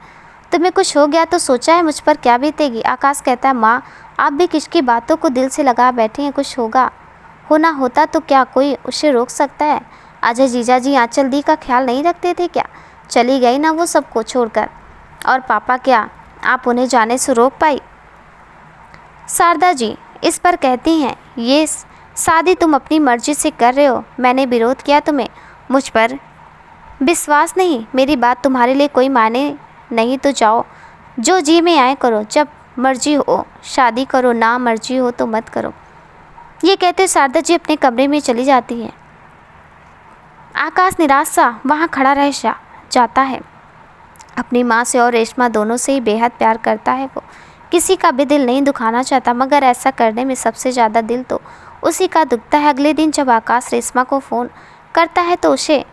तुम्हें कुछ हो गया तो सोचा है मुझ पर क्या बीतेगी। आकाश कहता है, माँ आप भी किसकी बातों को दिल से लगा बैठी हैं, कुछ होना होता तो क्या कोई उसे रोक सकता है। अजय जीजा जी आंचल दी का ख्याल नहीं रखते थे क्या, चली गई ना वो सबको छोड़कर, और पापा क्या आप उन्हें जाने से रोक पाई। शारदा जी इस पर कहती हैं, ये शादी तुम अपनी मर्जी से कर रहे हो, मैंने विरोध किया तुम्हें, मुझ पर विश्वास नहीं, मेरी बात तुम्हारे लिए कोई माने नहीं तो जाओ, जो जी में आए करो, जब मर्जी हो शादी करो, ना मर्जी हो तो मत करो। ये कहते शारदा जी अपने कमरे में चली जाती है। आकाश निराश सा वहाँ खड़ा रह जाता है। अपनी माँ से और रेशमा दोनों से ही बेहद प्यार करता है वो। किसी का भी दिल नहीं दुखाना चाहता, मगर ऐसा करने में सबसे ज़्यादा दिल तो उसी का दुखता है। अगले दिन जब आकाश रेशमा को फ़ोन करता है तो उसे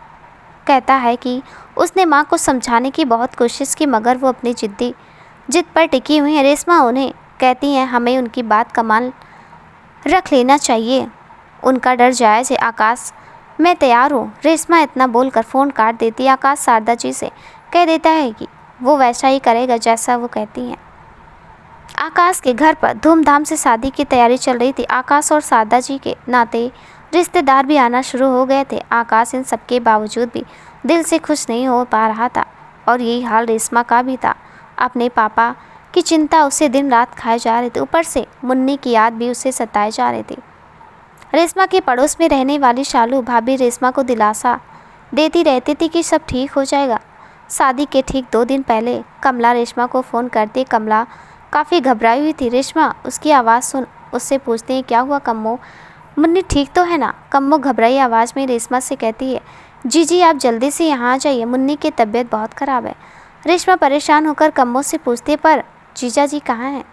कहता है कि उसने माँ को समझाने की बहुत कोशिश की, मगर वो अपनी जिद पर टिकी हुई है। रेशमा उन्हें कहती हैं हमें उनकी बात का मान रख लेना चाहिए, उनका डर जायज़ है। आकाश मैं तैयार हूँ, रेशमा इतना बोलकर फ़ोन काट देती है। आकाश शारदा जी से कह देता है कि वो वैसा ही करेगा जैसा वो कहती हैं। आकाश के घर पर धूमधाम से शादी की तैयारी चल रही थी। आकाश और शारदा जी के नाते रिश्तेदार भी आना शुरू हो गए थे। आकाश इन सब के बावजूद भी दिल से खुश नहीं हो पा रहा था, और यही हाल रेशमा का भी था। अपने पापा की चिंता उसे दिन रात खाए जा रहे थे, ऊपर से मुन्नी की याद भी उसे सताए जा रही थी। रेशमा के पड़ोस में रहने वाली शालू भाभी रेशमा को दिलासा देती रहती थी कि सब ठीक हो जाएगा। शादी के ठीक 2 दिन पहले कमला रेशमा को फ़ोन करती। कमला काफ़ी घबराई हुई थी। रेशमा उसकी आवाज़ सुन उससे पूछती है क्या हुआ कम्मो, मुन्नी ठीक तो है ना? कम्मो घबराई आवाज़ में रेशमा से कहती है जी आप जल्दी से यहाँ आ जाइए, मुन्नी की तबीयत बहुत ख़राब है। रेशमा परेशान होकर कम्मो से पूछती है पर जीजा जी कहाँ हैं?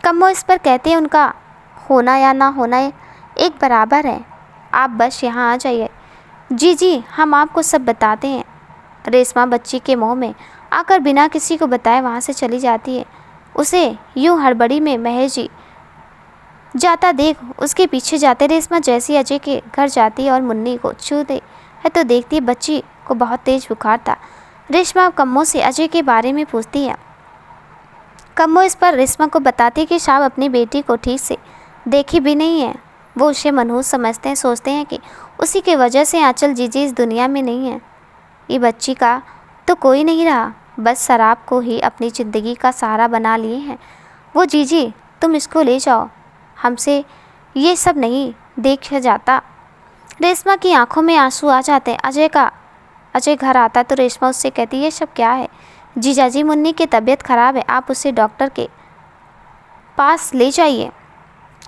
कम्मो इस पर कहते हैं उनका होना या ना होना एक बराबर है, आप बस यहाँ आ जाइए। जी हम आपको सब बताते हैं। रेशमा बच्ची के मुँह में आकर बिना किसी को बताए वहाँ से चली जाती है। उसे यूँ हड़बड़ी में महेश जी जाता देख उसके पीछे जाते। रेशमा जैसी अजय के घर जाती है और मुन्नी को छूते है तो देखती है बच्ची को बहुत तेज बुखार था। रेशमा कम्मो से अजय के बारे में पूछती है। कम्मो इस पर रेशमा को बताती है कि साहब अपनी बेटी को ठीक से देखी भी नहीं है। वो उसे मनहूस समझते हैं, सोचते हैं कि उसी की वजह से आंचल जीजी इस दुनिया में नहीं है। ये बच्ची का तो कोई नहीं रहा, बस शराब को ही अपनी ज़िंदगी का सहारा बना लिए हैं वो। जीजी तुम इसको ले जाओ, हमसे ये सब नहीं देखा जाता। रेशमा की आंखों में आंसू आ जाते हैं। अजय घर आता तो रेशमा उससे कहती ये सब क्या है? जीजा जी मुन्नी की तबीयत ख़राब है, आप उसे डॉक्टर के पास ले जाइए।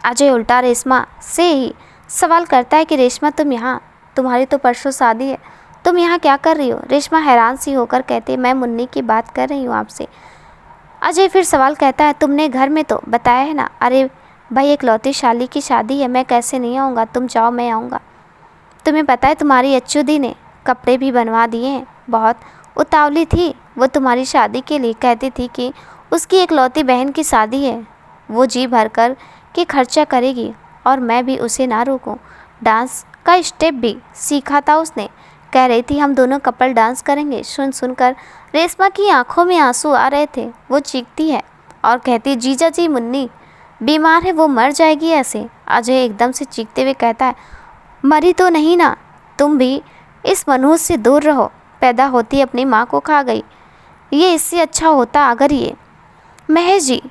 अजय उल्टा रेशमा से ही सवाल करता है कि रेशमा तुम यहाँ, तुम्हारी तो परसों शादी है, तुम यहाँ क्या कर रही हो? रेशमा हैरान सी होकर कहती मैं मुन्नी की बात कर रही हूँ आपसे। अजय फिर सवाल कहता है तुमने घर में तो बताया है ना? अरे भाई इकलौती शाली की शादी है, मैं कैसे नहीं आऊँगा, तुम जाओ मैं आऊँगा। तुम्हें पता है तुम्हारी अच्छू दी ने कपड़े भी बनवा दिए हैं, बहुत उतावली थी वो तुम्हारी शादी के लिए, कहती थी कि उसकी इकलौती बहन की शादी है, वो जी भर कर के खर्चा करेगी और मैं भी उसे ना रोकूं। डांस का स्टेप भी सीखा था उसने, कह रही थी हम दोनों कपल डांस करेंगे। सुनकर रेशमा की आंखों में आंसू आ रहे थे। वो चीखती है और कहती जीजा जी मुन्नी बीमार है, वो मर जाएगी ऐसे। अजय एकदम से चीखते हुए कहता है मरी तो नहीं ना, तुम भी इस मनहूस से दूर रहो, पैदा होती अपनी माँ को खा गई, ये इससे अच्छा होता अगर ये। महेश जी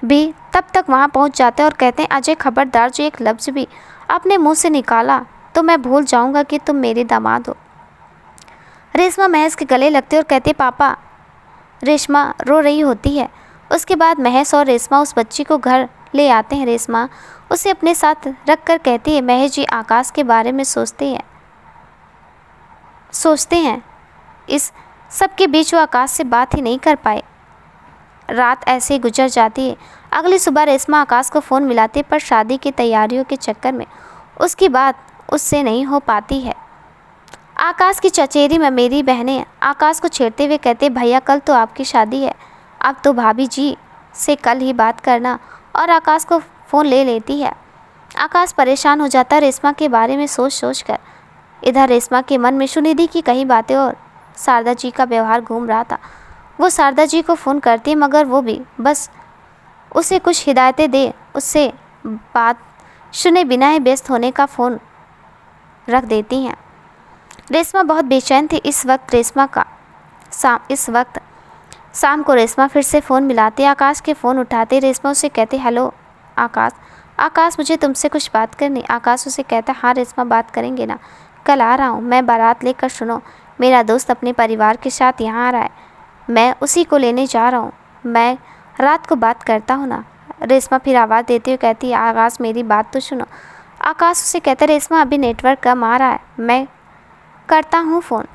भी तब तक वहाँ पहुँच जाते हैं और कहते हैं अजय खबरदार, जो एक लफ्ज़ भी अपने मुंह से निकाला तो मैं भूल जाऊँगा कि तुम मेरे दामाद हो। रेशमा महेश के गले लगती है और कहती है पापा। रेशमा रो रही होती है। उसके बाद महेश और रेशमा उस बच्ची को घर ले आते हैं। रेशमा उसे अपने साथ रख कर कहती है महेश जी आकाश के बारे में सोचते हैं इस सब के बीच वो आकाश से बात ही नहीं कर पाए। रात ऐसे ही गुजर जाती है। अगली सुबह रेशमा आकाश को फ़ोन मिलाती है पर शादी की तैयारियों के चक्कर में उसकी बात उससे नहीं हो पाती है। आकाश की चचेरी में मेरी बहनें आकाश को छेड़ते हुए कहते भैया कल तो आपकी शादी है, अब तो भाभी जी से कल ही बात करना, और आकाश को फ़ोन ले लेती है। आकाश परेशान हो जाता है रेशमा के बारे में सोच कर। इधर रेशमा के मन में सुनिधि की कई बातें और शारदा जी का व्यवहार घूम रहा था। वो शारदा जी को फ़ोन करती है मगर वो भी बस उसे कुछ हिदायतें दे उससे बात सुने बिना ही व्यस्त होने का फ़ोन रख देती हैं। रेशमा बहुत बेचैन थी। इस वक्त शाम को रेशमा फिर से फ़ोन मिलाती है। आकाश के फ़ोन उठाते रेशमा उसे कहते हेलो आकाश मुझे तुमसे कुछ बात करनी। आकाश उसे कहता हाँ रेशमा बात करेंगे ना, कल आ रहा हूँ मैं बारात लेकर, सुनो मेरा दोस्त अपने परिवार के साथ यहाँ आ रहा है, मैं उसी को लेने जा रहा हूँ, मैं रात को बात करता हूँ ना। रेशमा फिर आवाज़ देती हुई कहती है, आकाश मेरी बात तो सुनो। आकाश उसे कहता है, रेशमा अभी नेटवर्क कम आ रहा है, मैं करता हूँ फ़ोन।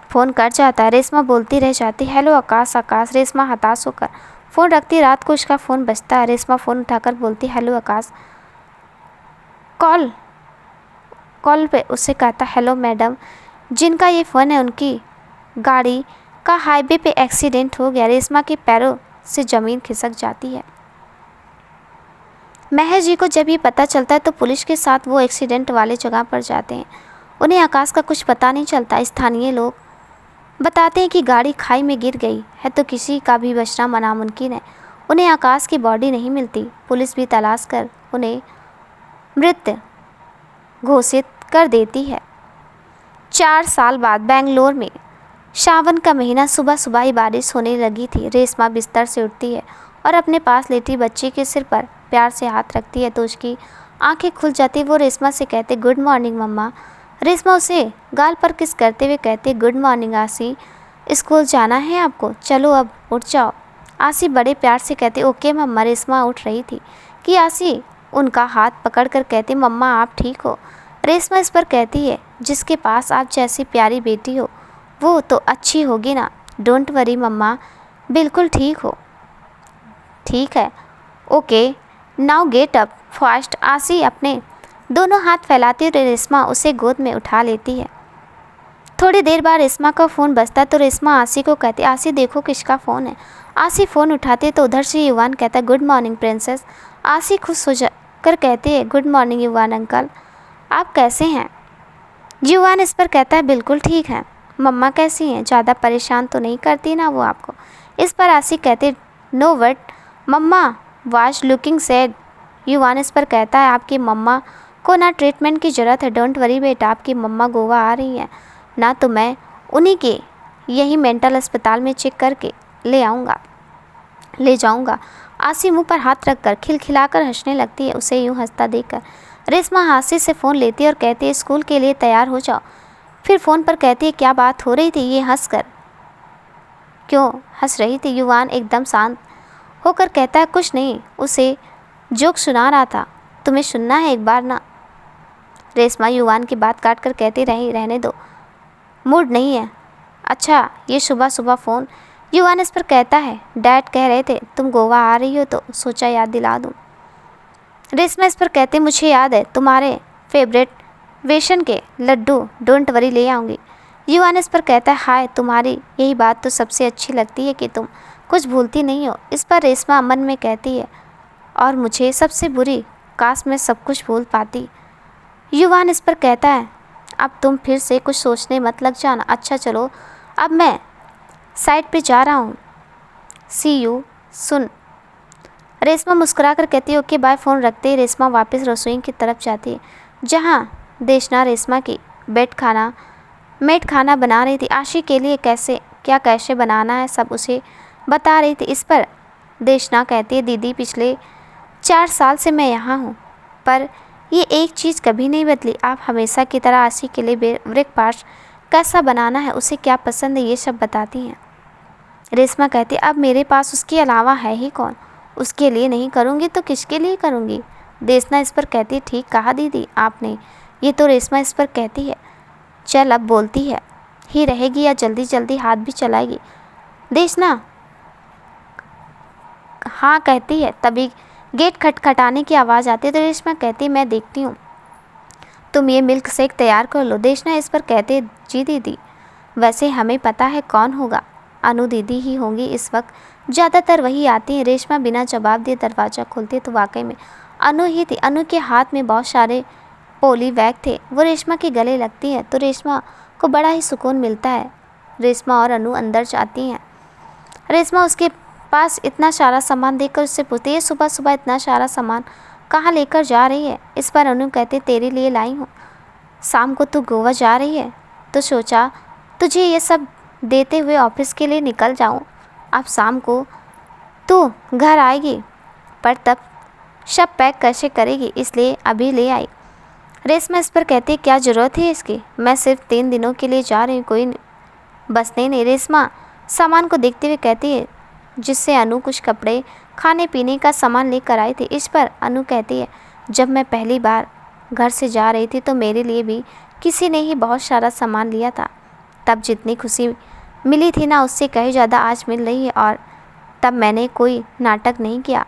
फ़ोन कट जाता है। रेशमा बोलती रह जाती, हेलो आकाश आकाश। रेशमा हताश होकर फ़ोन रखती। रात को उसका फ़ोन बजता है। रेशमा फ़ोन उठाकर बोलती, हेलो आकाश। कॉल पे उससे कहता, हेलो मैडम, जिनका ये फ़ोन है उनकी गाड़ी का हाईवे पे एक्सीडेंट हो गया। रेशमा के पैरों से ज़मीन खिसक जाती है। महर जी को जब ये पता चलता है तो पुलिस के साथ वो एक्सीडेंट वाले जगह पर जाते हैं। उन्हें आकाश का कुछ पता नहीं चलता। स्थानीय लोग बताते हैं कि गाड़ी खाई में गिर गई है तो किसी का भी बचना नामुमकिन है। उन्हें आकाश की बॉडी नहीं मिलती। पुलिस भी तलाश कर उन्हें मृत घोषित कर देती है। 4 साल बाद बेंगलोर में सावन का महीना, सुबह सुबह ही बारिश होने लगी थी। रेशमा बिस्तर से उठती है और अपने पास लेटी बच्ची के सिर पर प्यार से हाथ रखती है तो उसकी आंखें खुल जाती। वो रेशमा से कहते, गुड मॉर्निंग मम्मा। रेशमा उसे गाल पर किस करते हुए कहती, गुड मॉर्निंग आसी, स्कूल जाना है आपको, चलो अब उठ जाओ। आसी बड़े प्यार से कहते, ओके मम्मा। रेशमा उठ रही थी कि आसी उनका हाथ पकड़कर कहती, मम्मा आप ठीक हो। रेशमा इस पर कहती है, जिसके पास आप जैसी प्यारी बेटी हो वो तो अच्छी होगी ना। डोंट वरी मम्मा, बिल्कुल ठीक हो। ठीक है, okay now get up fast. आसी अपने दोनों हाथ फैलाती हुई रेशमा उसे गोद में उठा लेती है। थोड़ी देर बाद रेशमा का फ़ोन बजता तो रेशमा आसी को कहती, आसी देखो किसका फ़ोन है। आसी फ़ोन उठाती तो उधर से युवान कहता, गुड मॉर्निंग प्रिंसेस। आसी खुश हो जाकर कहती है, गुड मॉर्निंग युवान अंकल, आप कैसे हैं। युवान इस पर कहता है, बिल्कुल ठीक है। मम्मा कैसी हैं, ज़्यादा परेशान तो नहीं करती ना वो आपको। इस पर आसी कहते, no what mama was looking sad. युवान इस पर कहता है, आपकी मम्मा को ना ट्रीटमेंट की ज़रूरत है। डोंट वरी बेटा, आपकी मम्मा गोवा आ रही हैं ना तो मैं उन्हीं के यही मेंटल अस्पताल में चेक करके ले जाऊंगा। आसी मुंह पर हाथ रखकर खिलखिलाकर हंसने लगती है। उसे यूं हंसता देखकर रेशमा हास्य से फ़ोन लेती है और कहती है, स्कूल के लिए तैयार हो जाओ। फिर फ़ोन पर कहती है, क्या बात हो रही थी, ये हंसकर क्यों हंस रही थी। युवान एकदम शांत होकर कहता है, कुछ नहीं, उसे जोक सुना रहा था, तुम्हें सुनना है एक बार ना। रेशमा युवान की बात काट कर कहती, रहने दो, मूड नहीं है। अच्छा ये सुबह सुबह फ़ोन। युवान इस पर कहता है, डैड कह रहे थे तुम गोवा आ रही हो तो सोचा याद दिला दूँ। रेशमा इस पर कहते, मुझे याद है, तुम्हारे फेवरेट बेसन के लड्डू, डोंट वरी ले आऊँगी। युवान इस पर कहता है, हाय तुम्हारी यही बात तो सबसे अच्छी लगती है कि तुम कुछ भूलती नहीं हो। इस पर रेशमा मन में कहती है, और मुझे सबसे बुरी, काश मैं सब कुछ भूल पाती। युवान इस पर कहता है, अब तुम फिर से कुछ सोचने मत लग जाना। अच्छा चलो अब मैं साइड पे जा रहा हूँ, सी यू सुन। रेशमा मुस्कुराकर कहती है, ओके बाय। फ़ोन रखते ही रेशमा वापस रसोई की तरफ जाती है जहाँ देशना रेशमा की मेट खाना बना रही थी। आशी के लिए कैसे बनाना है सब उसे बता रही थी। इस पर देशना कहती है, दीदी पिछले 4 साल से मैं यहाँ हूँ पर ये एक चीज़ कभी नहीं बदली, आप हमेशा की तरह आशी के लिए ब्रेकफास्ट कैसा बनाना है, उसे क्या पसंद है, ये सब बताती हैं। रेशमा कहती है, अब मेरे पास उसके अलावा है ही कौन, उसके लिए नहीं करूँगी तो किसके लिए करूँगी। देशना इस पर कहती है, ठीक कहा दीदी आपने। ये तो रेशमा इस पर कहती है, चल अब बोलती है ही रहेगी या जल्दी जल्दी हाथ भी चलाएगी। देशना हाँ कहती है। तभी गेट खटखटाने की आवाज़ आती है तो रेशमा कहती है, मैं देखती हूँ, तुम ये मिल्क शेक तैयार कर लो। देशना इस पर कहते, जी दीदी, वैसे हमें पता है कौन होगा, अनु दीदी ही होंगी, इस वक्त ज़्यादातर वही आती हैं। रेशमा बिना जवाब दिए दरवाज़ा खोलती तो वाकई में अनु ही थी। अनु के हाथ में बहुत सारे पोली बैग थे। वो रेशमा के गले लगती है तो रेशमा को बड़ा ही सुकून मिलता है। रेशमा और अनु अंदर जाती हैं। रेशमा उसके पास इतना सारा सामान देखकर उससे पूछती है, सुबह सुबह इतना सारा सामान कहाँ लेकर जा रही है। इस पर अनु कहते, तेरे लिए लाई हूँ, शाम को तू गोवा जा रही है तो सोचा तुझे ये सब देते हुए ऑफिस के लिए निकल जाऊँ। अब शाम को तू घर आएगी पर तब सब पैक कैसे करेगी, इसलिए अभी ले आई। रेशमा इस पर कहती है, क्या ज़रूरत है इसकी, मैं सिर्फ 3 दिनों के लिए जा रही हूँ, कोई बसने ने रेशमा सामान को देखते हुए कहती है, जिससे अनु कुछ कपड़े खाने पीने का सामान लेकर आई थी। इस पर अनु कहती है, जब मैं पहली बार घर से जा रही थी तो मेरे लिए भी किसी ने ही बहुत सारा सामान लिया था। तब जितनी खुशी मिली थी ना, उससे कहीं ज़्यादा आज मिल रही है। और तब मैंने कोई नाटक नहीं किया,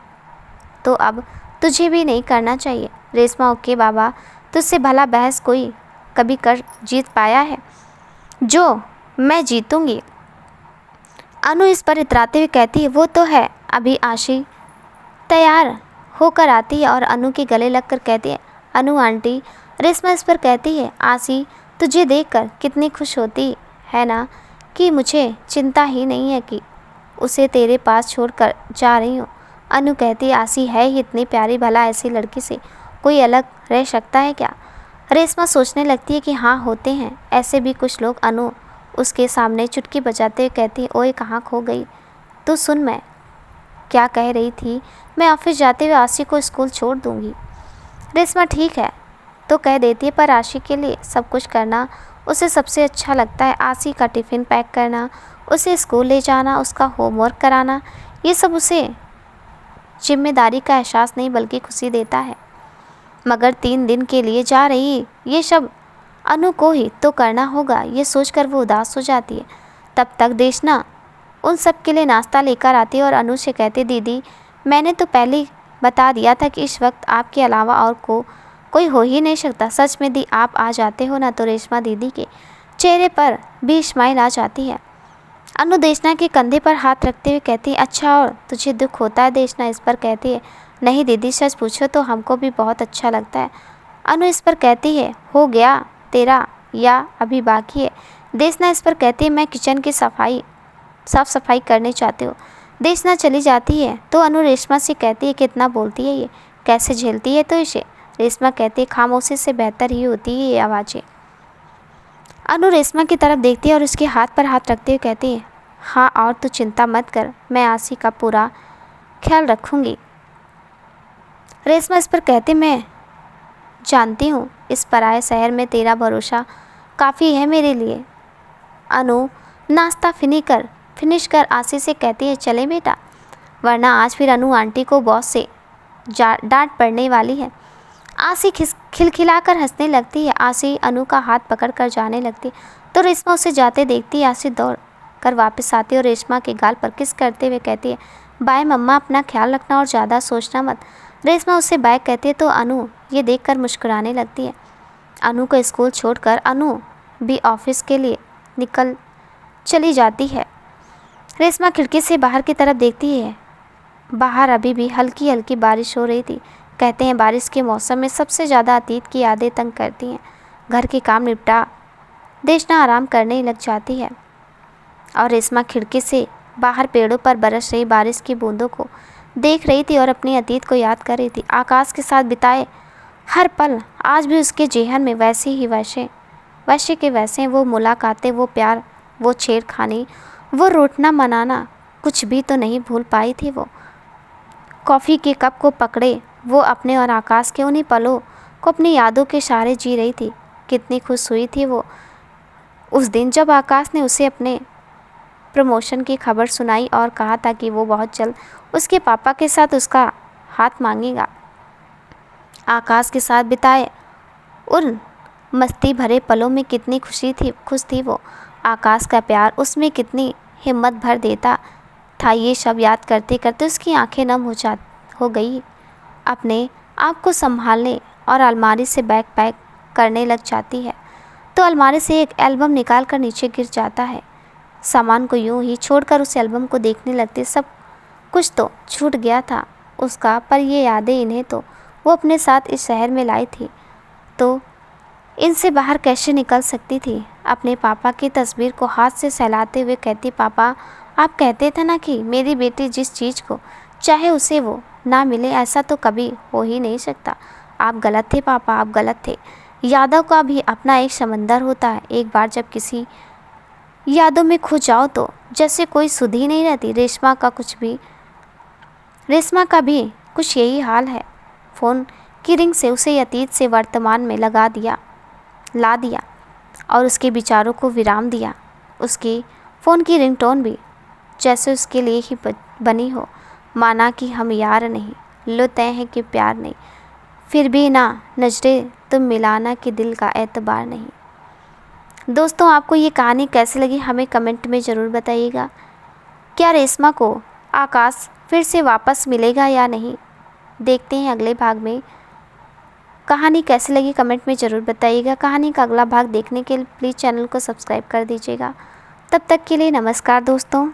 तो अब तुझे भी नहीं करना चाहिए। रेशमा, ओके बाबा, तुझसे भला बहस कोई कभी कर जीत पाया है जो मैं जीतूंगी। अनु इस पर इतराते हुए कहती है, वो तो है। अभी आशी तैयार होकर आती है और अनु के गले लगकर कहती है, अनु आंटी। रेशमा इस पर कहती है, आशी तुझे देखकर कितनी खुश होती है ना, कि मुझे चिंता ही नहीं है कि उसे तेरे पास छोड़कर जा रही हूँ। अनु कहती है, आशी है ही इतनी प्यारी, भला ऐसी लड़की से कोई अलग रह सकता है क्या। रेशमा सोचने लगती है कि हाँ, होते हैं ऐसे भी कुछ लोग। अनु उसके सामने चुटकी बजाते हुए कहती है, ओए कहाँ खो गई तो सुन, मैं क्या कह रही थी, मैं ऑफिस जाते हुए आशी को स्कूल छोड़ दूँगी। रेशमा ठीक है तो कह देती है, पर आशी के लिए सब कुछ करना उसे सबसे अच्छा लगता है। आशी का टिफ़िन पैक करना, उसे स्कूल ले जाना, उसका होमवर्क कराना, ये सब उसे जिम्मेदारी का एहसास नहीं बल्कि खुशी देता है। मगर 3 दिन के लिए जा रही, ये सब अनु को ही तो करना होगा। ये सोचकर वो उदास हो जाती है। तब तक देशना उन सब के लिए नाश्ता लेकर आती है और अनु से कहती, दीदी मैंने तो पहले ही बता दिया था कि इस वक्त आपके अलावा और कोई हो ही नहीं सकता। सच में दी आप आ जाते हो ना, तो रेशमा दीदी के चेहरे पर भी स्माइल आ जाती है। अनु देशना के कंधे पर हाथ रखते हुए कहती है, अच्छा और तुझे दुख होता है। देशना इस पर कहती है, नहीं दीदी, सच पूछो तो हमको भी बहुत अच्छा लगता है। अनु इस पर कहती है, हो गया तेरा या अभी बाकी है। देशना इस पर कहती है, मैं किचन की साफ़ सफाई करने चाहती हूँ। देशना चली जाती है तो अनु रेशमा से कहती है, कितना बोलती है ये, कैसे झेलती है तो इसे। रेशमा कहती है, खामोशी से बेहतर ही होती है ये आवाज़ें। अनु रेशमा की तरफ देखती है और उसके हाथ पर हाथ रखते हुए कहती है, हाँ और तू चिंता मत कर, मैं आशी का पूरा ख्याल रखूँगी। रेशमा इस पर कहती, मैं जानती हूँ इस पराए शहर में तेरा भरोसा काफ़ी है मेरे लिए। अनु नाश्ता फिनिश कर आशी से कहती है, चले बेटा, वरना आज फिर अनु आंटी को बॉस से डांट पड़ने वाली है। आशी खिलखिलाकर हंसने लगती है। आशी अनु का हाथ पकड़कर जाने लगती तो रेशमा उसे जाते देखती है। आशी दौड़ कर वापस आती और रेशमा के गाल पर किस करते हुए कहती है, बाय मम्मा, अपना ख्याल रखना और ज़्यादा सोचना मत। रेशमा उसे बाय कहती है तो अनु ये देखकर मुस्कुराने लगती है। अनु को स्कूल छोड़कर अनु भी ऑफिस के लिए निकल चली जाती है। रेशमा खिड़की से बाहर की तरफ देखती है। बाहर अभी भी हल्की हल्की बारिश हो रही थी। कहते हैं बारिश के मौसम में सबसे ज़्यादा अतीत की यादें तंग करती हैं। घर के काम निपटा देशना आराम करने लग जाती है और रेशमा खिड़की से बाहर पेड़ों पर बरस रही बारिश की बूंदों को देख रही थी और अपने अतीत को याद कर रही थी। आकाश के साथ बिताए हर पल आज भी उसके जेहन में वैसे के वैसे। वो मुलाकातें, वो प्यार, वो छेड़खानी, वो रूठना मनाना, कुछ भी तो नहीं भूल पाई थी। वो कॉफ़ी के कप को पकड़े वो अपने और आकाश के उन्हीं पलों को अपनी यादों के सहारे जी रही थी। कितनी खुश हुई थी वो उस दिन जब आकाश ने उसे अपने प्रमोशन की खबर सुनाई और कहा था कि वो बहुत जल्द उसके पापा के साथ उसका हाथ मांगेगा। आकाश के साथ बिताए उन मस्ती भरे पलों में कितनी खुश थी वो। आकाश का प्यार उसमें कितनी हिम्मत भर देता था। ये सब याद करते करते उसकी आंखें नम हो गई। अपने आप को संभालने और अलमारी से बैग पैक करने लग जाती है तो अलमारी से एक एल्बम निकाल कर नीचे गिर जाता है। सामान को यूं ही छोड़कर उस एल्बम को देखने लगती। सब कुछ तो छूट गया था उसका, पर ये यादें, इन्हें तो वो अपने साथ इस शहर में लाई थी, तो इनसे बाहर कैसे निकल सकती थी। अपने पापा की तस्वीर को हाथ से सहलाते हुए कहती, पापा आप कहते थे ना कि मेरी बेटी जिस चीज़ को चाहे उसे वो ना मिले, ऐसा तो कभी हो ही नहीं सकता। आप गलत थे पापा, आप गलत थे। यादों का भी अपना एक समंदर होता है। एक बार जब किसी यादों में खो जाओ तो जैसे कोई सुध ही नहीं रहती। रेशमा का भी कुछ यही हाल है। फ़ोन की रिंग से उसे अतीत से वर्तमान में ला दिया और उसके विचारों को विराम दिया। उसकी फ़ोन की रिंगटोन भी जैसे उसके लिए ही बनी हो। माना कि हम यार नहीं, लो तय है कि प्यार नहीं, फिर भी ना नजरें तुम मिलाना कि दिल का एतबार नहीं। दोस्तों, आपको ये कहानी कैसी लगी हमें कमेंट में ज़रूर बताइएगा। क्या रेशमा को आकाश फिर से वापस मिलेगा या नहीं, देखते हैं अगले भाग में। कहानी कैसी लगी कमेंट में ज़रूर बताइएगा। कहानी का अगला भाग देखने के लिए प्लीज़ चैनल को सब्सक्राइब कर दीजिएगा। तब तक के लिए नमस्कार दोस्तों।